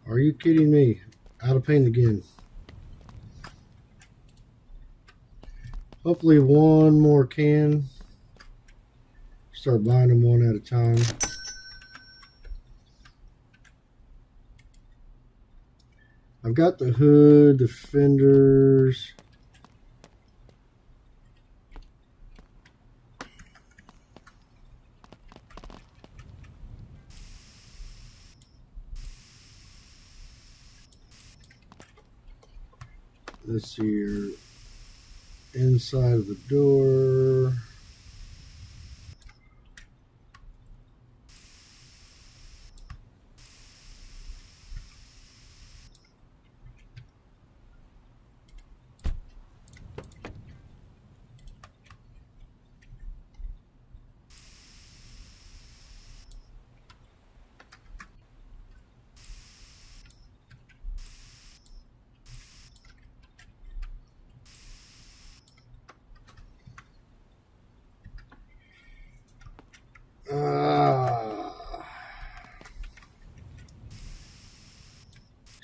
Are you kidding me? Out of paint again. Hopefully one more can. Start buying them one at a time. I've got the hood, the fenders. Let's see here. Inside of the door.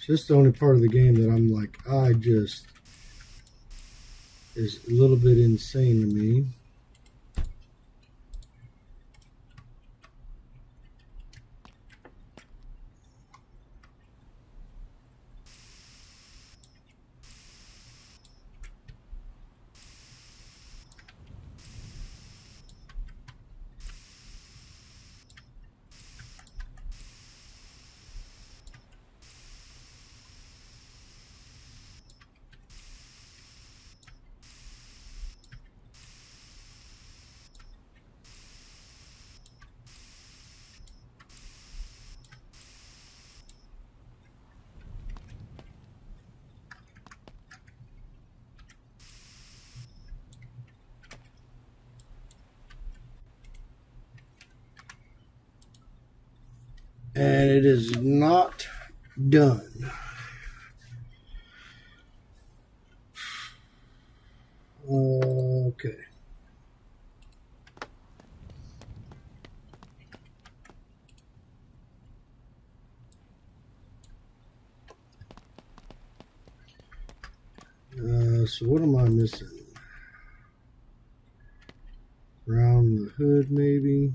It's just the only part of the game that I'm like, is a little bit insane to me. And it is not done. Okay. So what am I missing? Around the hood, maybe.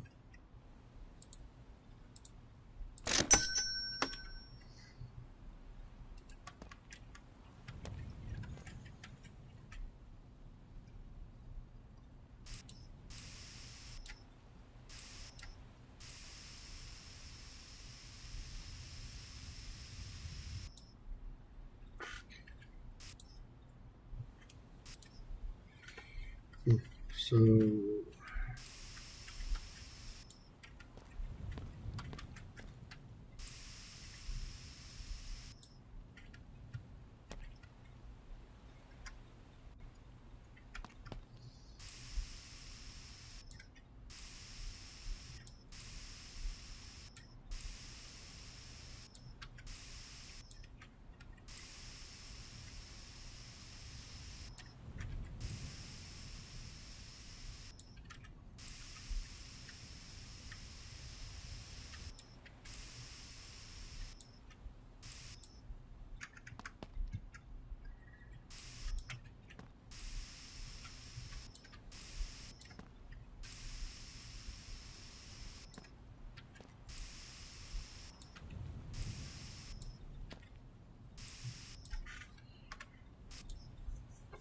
So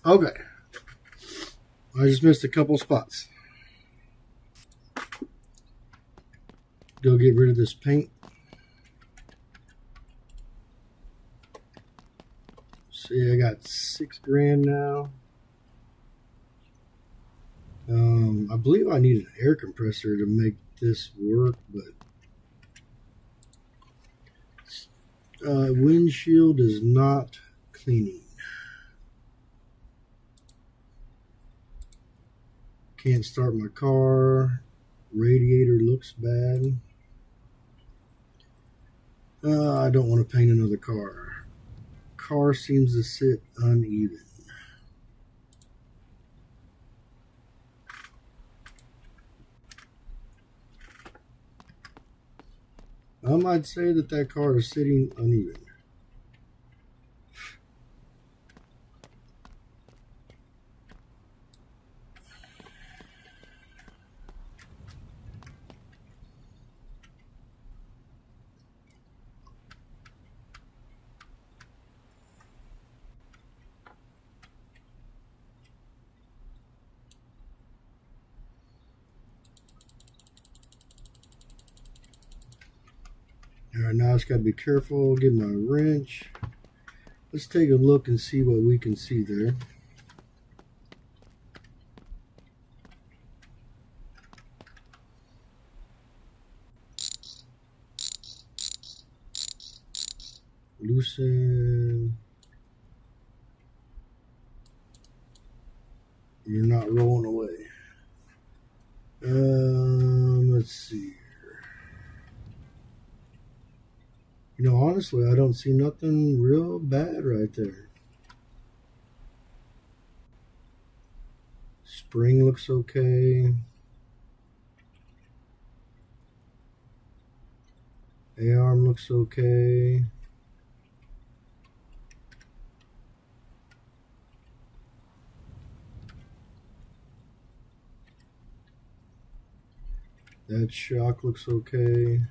okay. I just missed a couple spots. Go get rid of this paint. See, I got $6,000 now. I believe I need an air compressor to make this work, but windshield is not cleaning. Can't start my car. Radiator looks bad. I don't want to paint another car. Car seems to sit uneven. I might say that car is sitting uneven. All right, now I just got to be careful. Get my wrench. Let's take a look and see what we can see there. Loosen. You're not rolling away. Let's see. You know, honestly, I don't see nothing real bad right there. Spring looks okay. A-arm looks okay. That shock looks okay.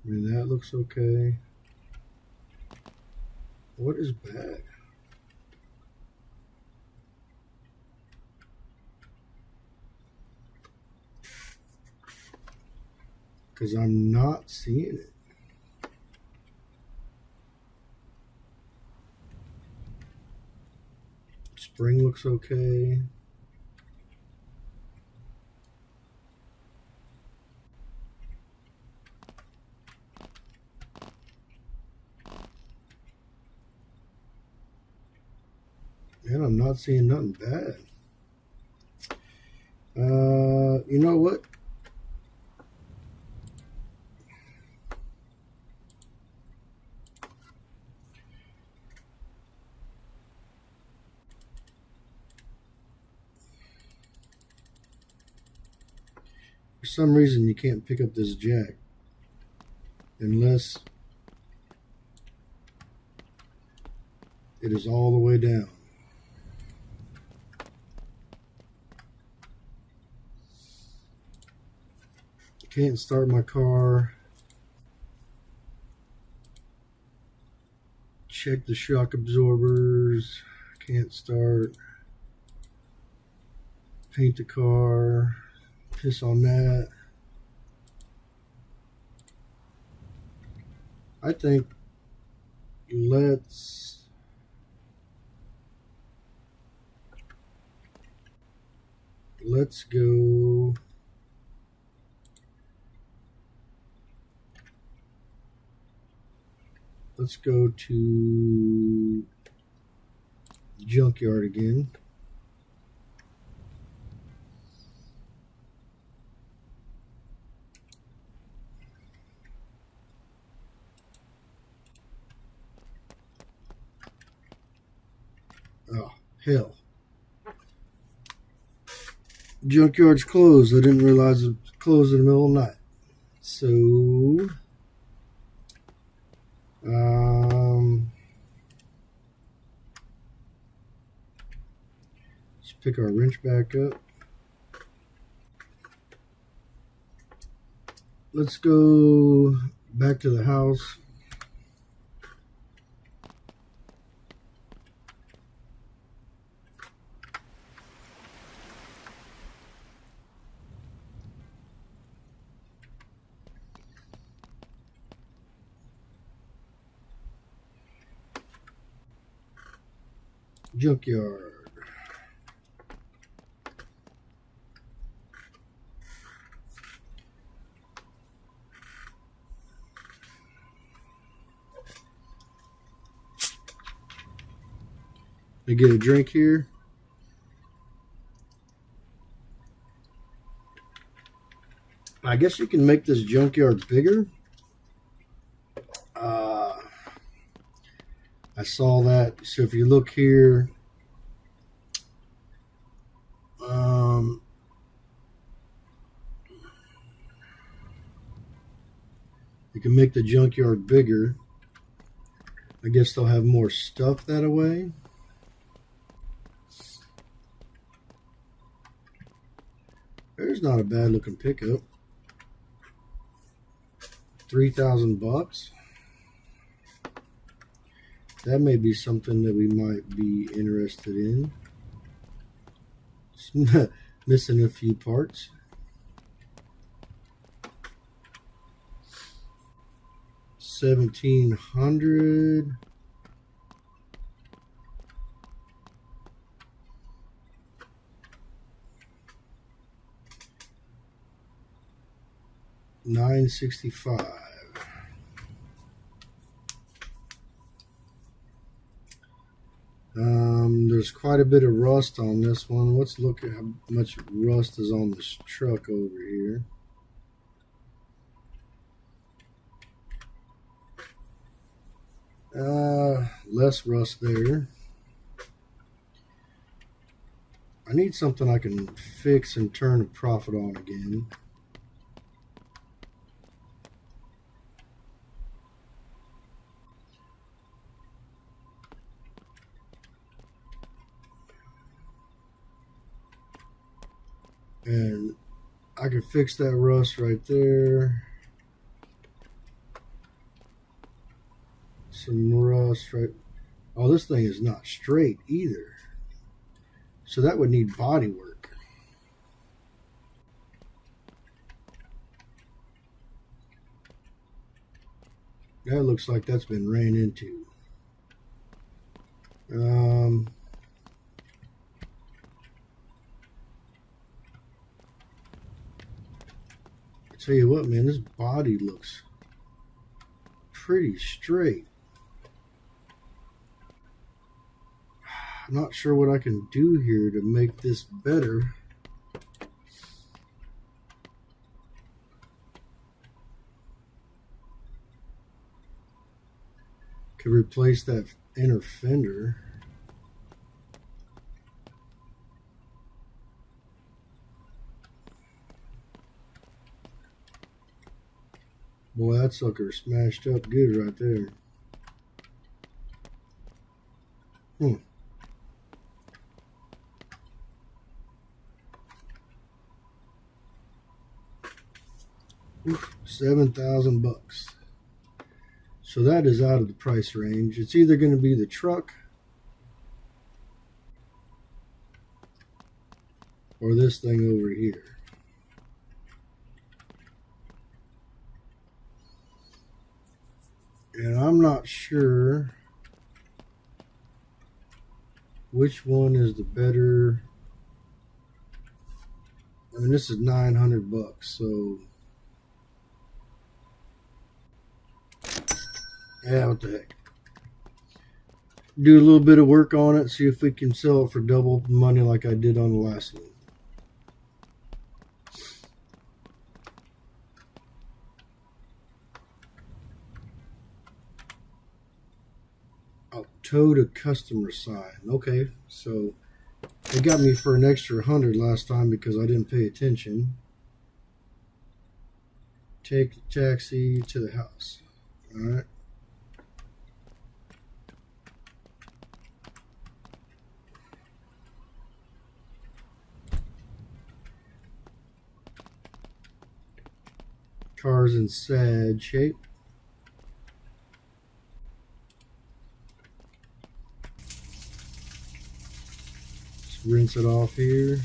I mean, that looks okay. What is bad? Because I'm not seeing it. Spring looks okay. And I'm not seeing nothing bad. You know what? For some reason, you can't pick up this jack unless it is all the way down. Can't start my car. Check the shock absorbers. Can't start. Paint the car. Piss on that. I think let's go. Let's go to junkyard again. Oh, hell. Junkyard's closed. I didn't realize it was closed in the middle of the night. So, let's pick our wrench back up. Let's go back to the house. Junkyard. I get a drink here. I guess you can make this junkyard bigger. I saw that. So if you look here, you can make the junkyard bigger. I guess they'll have more stuff that way. There's not a bad looking pickup. $3,000. That may be something that we might be interested in. Missing a few parts. $1,700. $965. There's quite a bit of rust on this one. Let's look at how much rust is on this truck over here. Less rust there. I need something I can fix and turn a profit on again. And I can fix that rust right there. Some rust right. Oh, this thing is not straight either. So that would need body work. That looks like that's been ran into. I tell you what, man, this body looks pretty straight. I'm not sure what I can do here to make this better. Could replace that inner fender. Boy, that sucker smashed up good right there. $7,000. So that is out of the price range. It's either going to be the truck or this thing over here. And I'm not sure which one is the better. I mean, this is $900, so yeah, what the heck. Do a little bit of work on it, see if we can sell it for double the money like I did on the last one. I'll tow to customer side. Okay, so they got me for an extra 100 last time because I didn't pay attention. Take the taxi to the house. All right. Car's in sad shape. Just rinse it off here.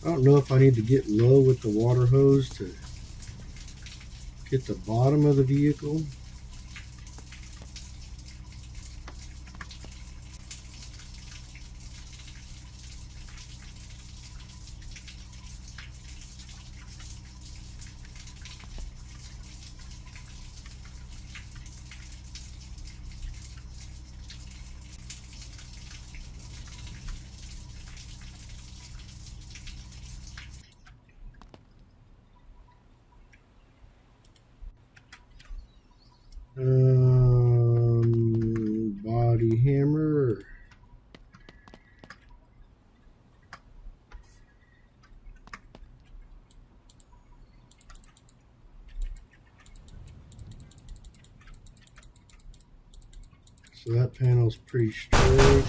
I don't know if I need to get low with the water hose to get the bottom of the vehicle. Body hammer. So that panel's pretty straight.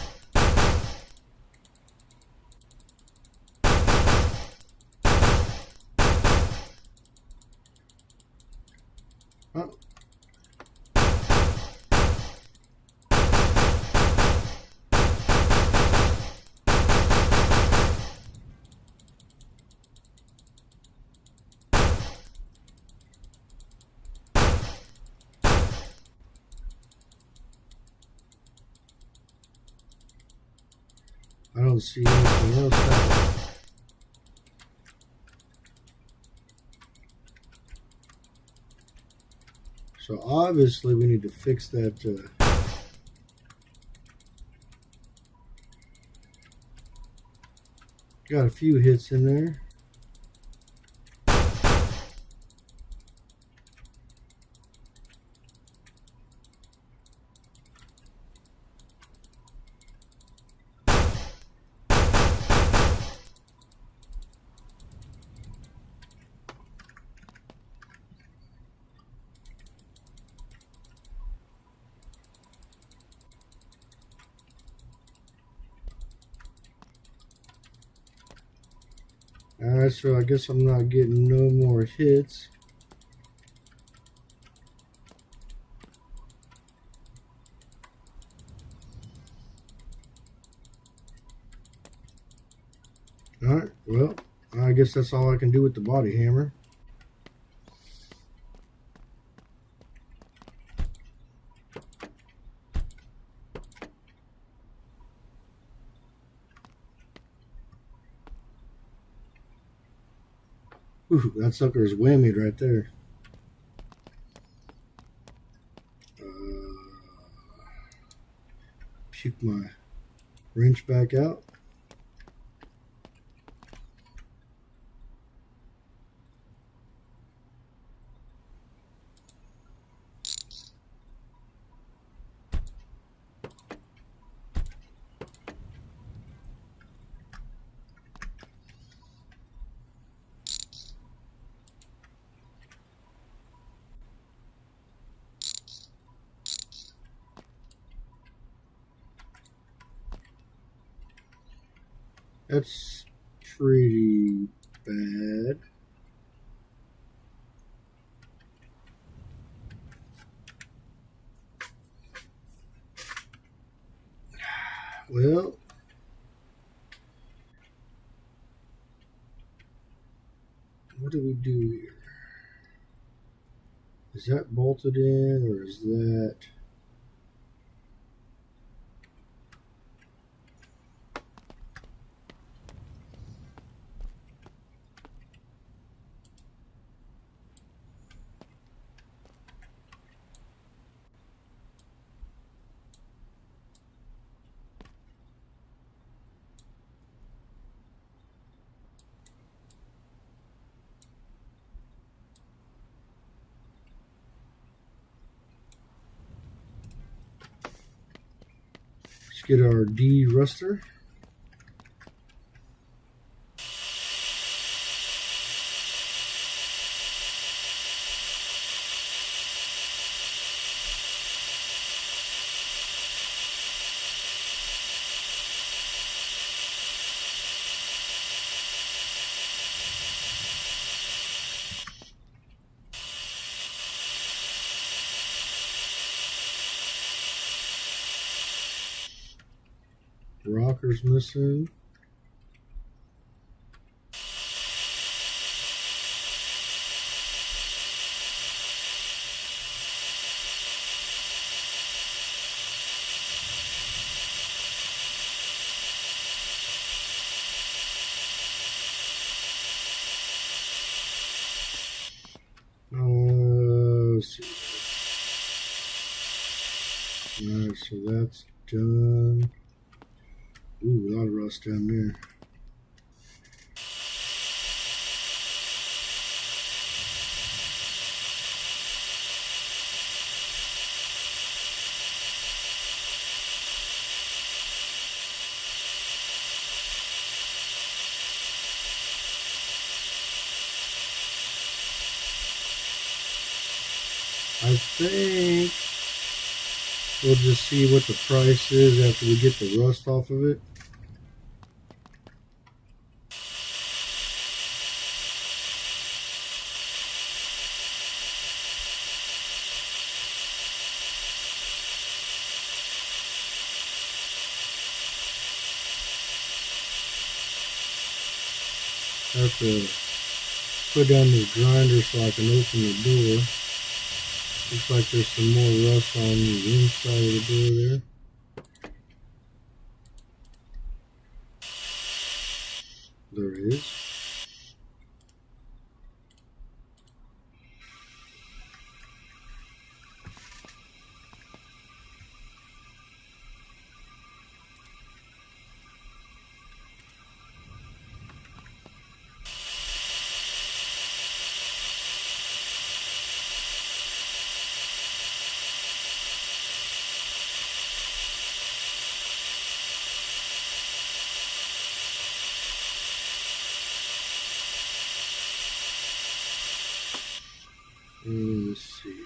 Oh. I don't see anything else happening. So obviously we need to fix that. Got a few hits in there. Alright, so I guess I'm not getting no more hits. Alright, well, I guess that's all I can do with the body hammer. Ooh, that sucker is whammied right there. Puke my wrench back out. That's pretty bad. Well, what do we do here? Is that bolted in, or is that... Let's get our de-ruster. Rocker's missing. Let's see. Alright, so that's done. Ooh, a lot of rust down there. I think we'll just see what the price is after we get the rust off of it. I have to put down this grinder so I can open the door. Looks like there's some more rust on the inside of the door there. There is. Let's see here.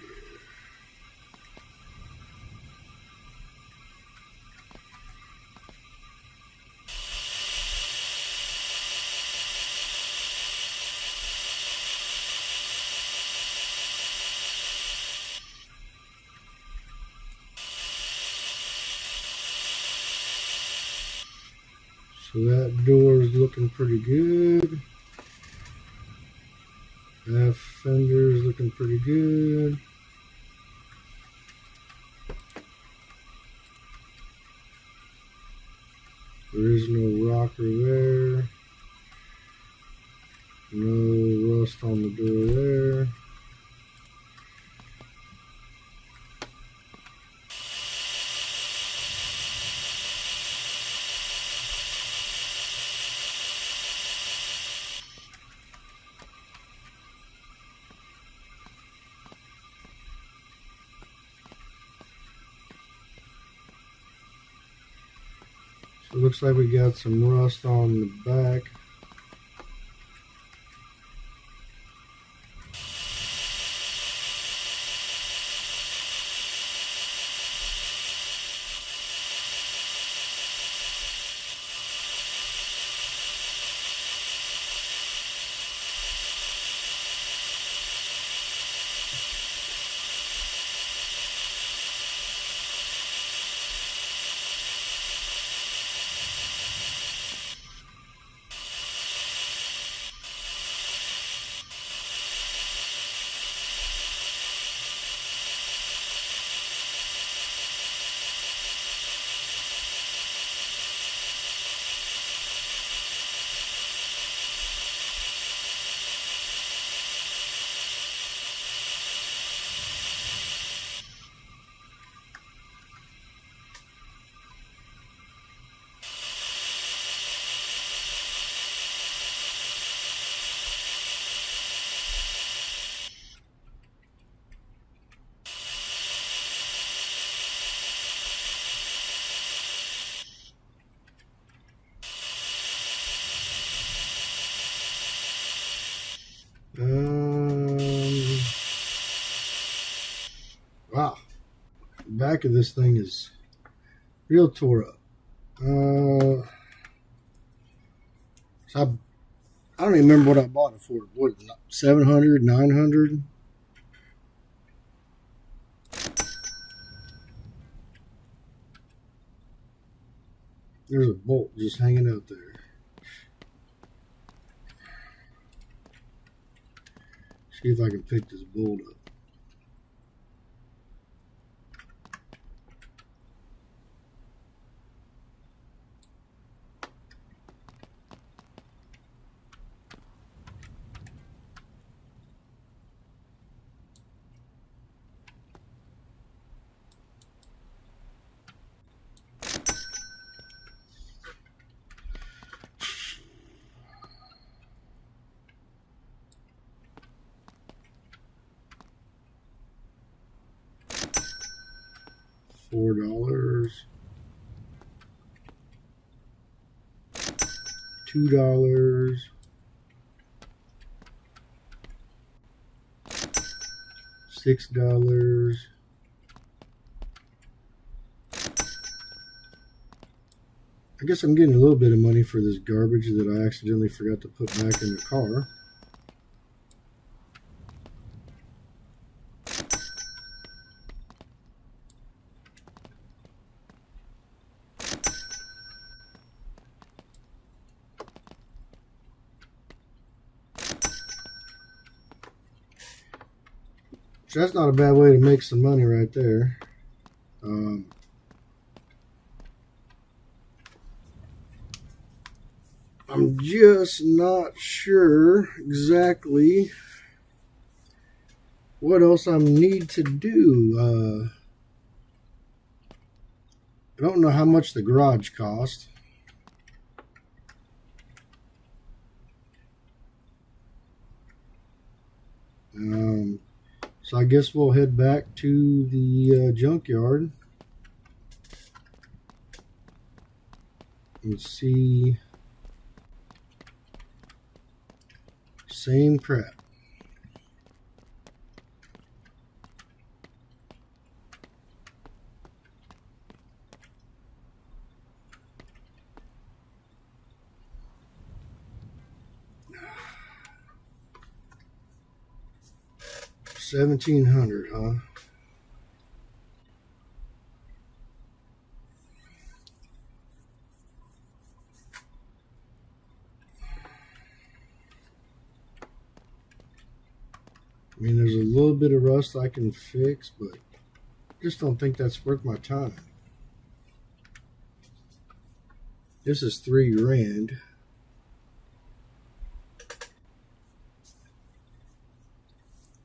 So that door is looking pretty good. That fender is looking pretty good. There is no rocker there. No rust on the door there. So it looks like we got some rust on the back. Wow, the back of this thing is real tore up. So I don't even remember what I bought it for. What, 700, 900? There's a bolt just hanging out there. See if I can pick this bolt up. $4, $2, $6. I guess I'm getting a little bit of money for this garbage that I accidentally forgot to put back in the car. So that's not a bad way to make some money right there. I'm just not sure exactly what else I need to do. I don't know how much the garage cost. So I guess we'll head back to the junkyard and see. Same crap. $1,700, huh? I mean, there's a little bit of rust I can fix, but just don't think that's worth my time. This is $3 grand.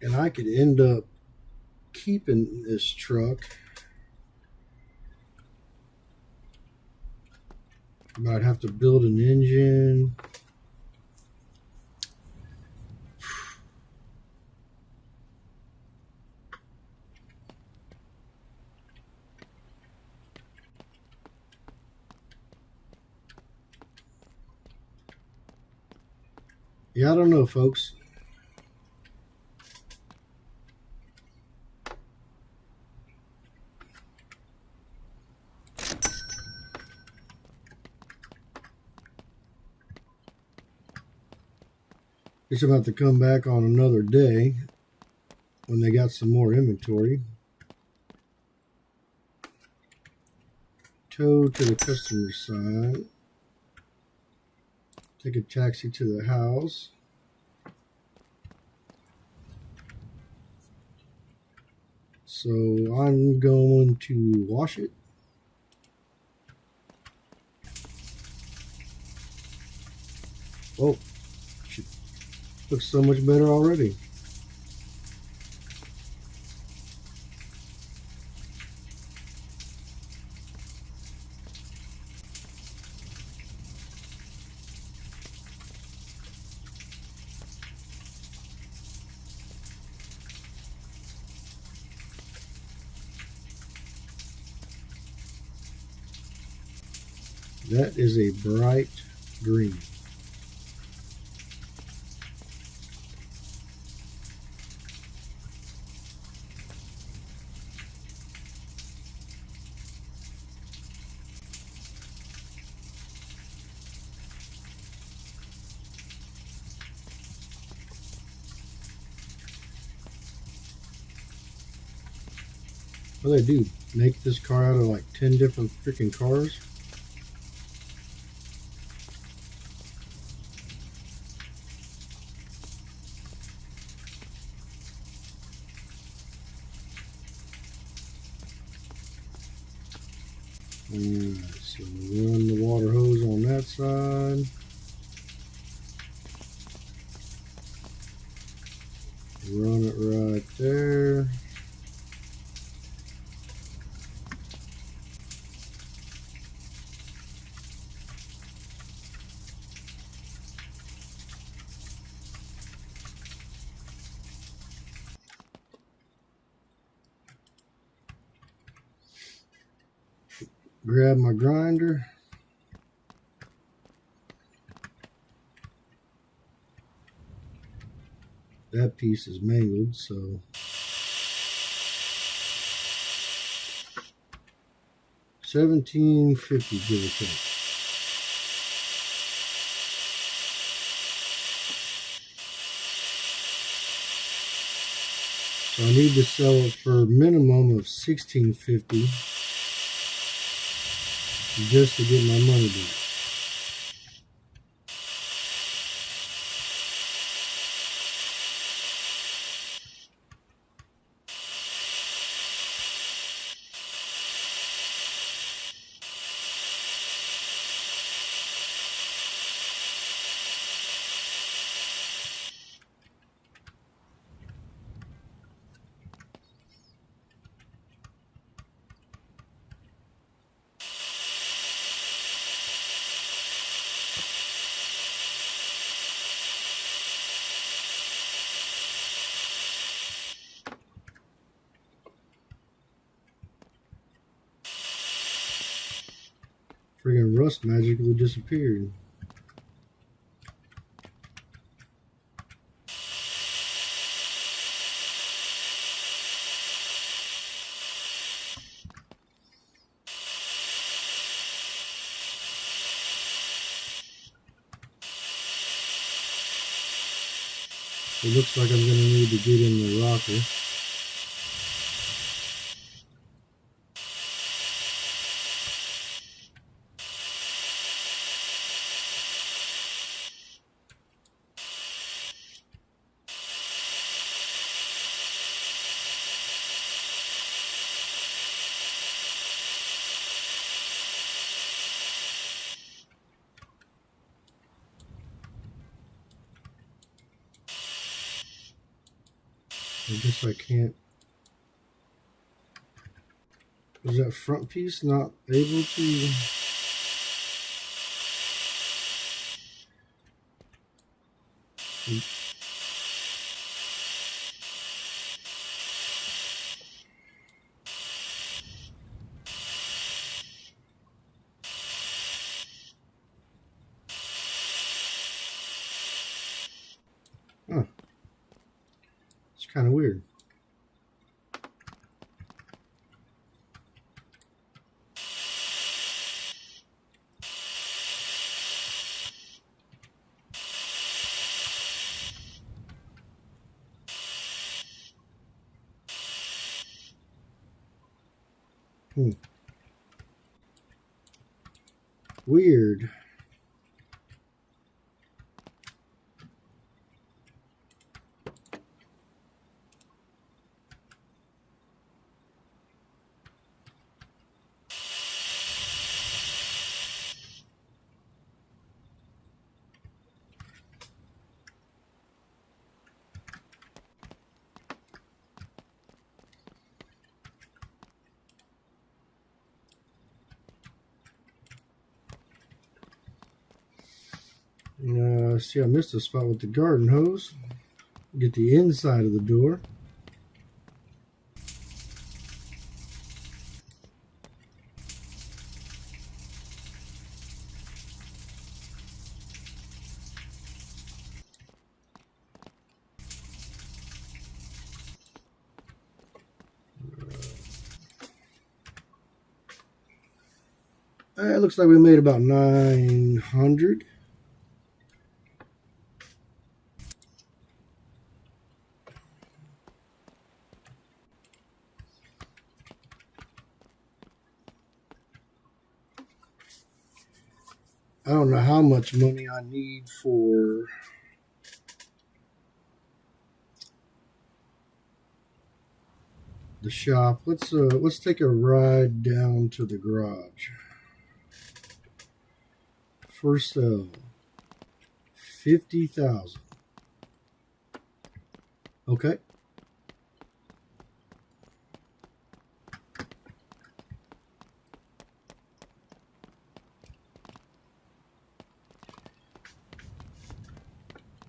And I could end up keeping this truck, but I'd have to build an engine. Yeah, I don't know, folks. It's about to come back on another day when they got some more inventory. Tow to the customer side. Take a taxi to the house. So I'm going to wash it. Oh, looks so much better already. That is a bright green. What do they do? Make this car out of like 10 different freaking cars? Alright, so run the water hose on that side. Run it right there. Grab my grinder. That piece is mangled, so $17.50 give or take. So I need to sell it for a minimum of $16.50 just to get my money back. Friggin' rust magically disappeared. It looks like I'm going to need to get in the rocker. I guess I can't. Is that front piece not able to? Huh. It's kind of weird. Weird. See, I missed a spot with the garden hose. Get the inside of the door. It looks like we made about 900. I don't know how much money I need for the shop. Let's take a ride down to the garage. First sale, 50,000. Okay.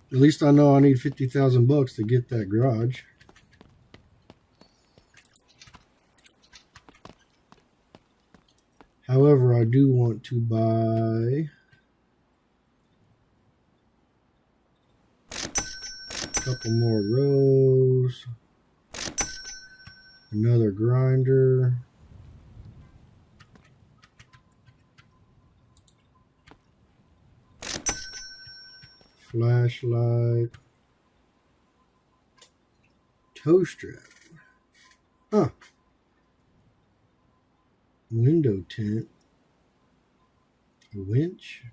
At least I know I need 50,000 bucks to get that garage. However, I do want to buy a couple more rows, another grinder, flashlight, toe strap. Huh. Window tint. A winch.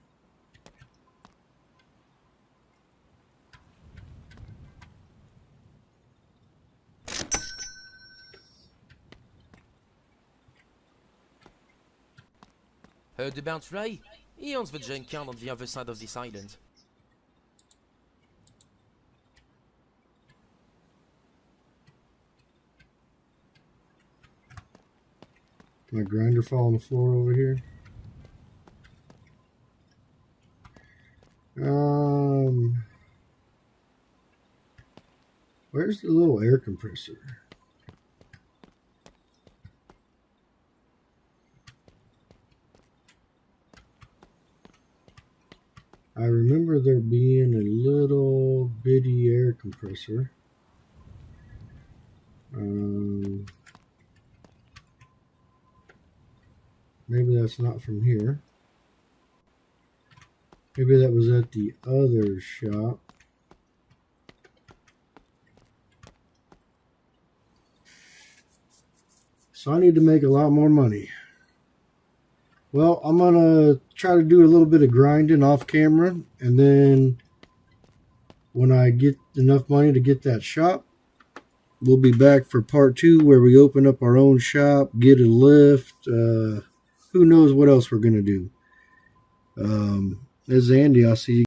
Heard about Ray? He owns the junkyard on the other side of this island. My grinder fall on the floor over here. Where's the little air compressor? I remember there being a little bitty air compressor. Maybe that's not from here. Maybe that was at the other shop. So I need to make a lot more money. Well, I'm going to try to do a little bit of grinding off camera. And then when I get enough money to get that shop, we'll be back for part 2 where we open up our own shop, get a lift. Who knows what else we're going to do. This is Andy. I'll see you.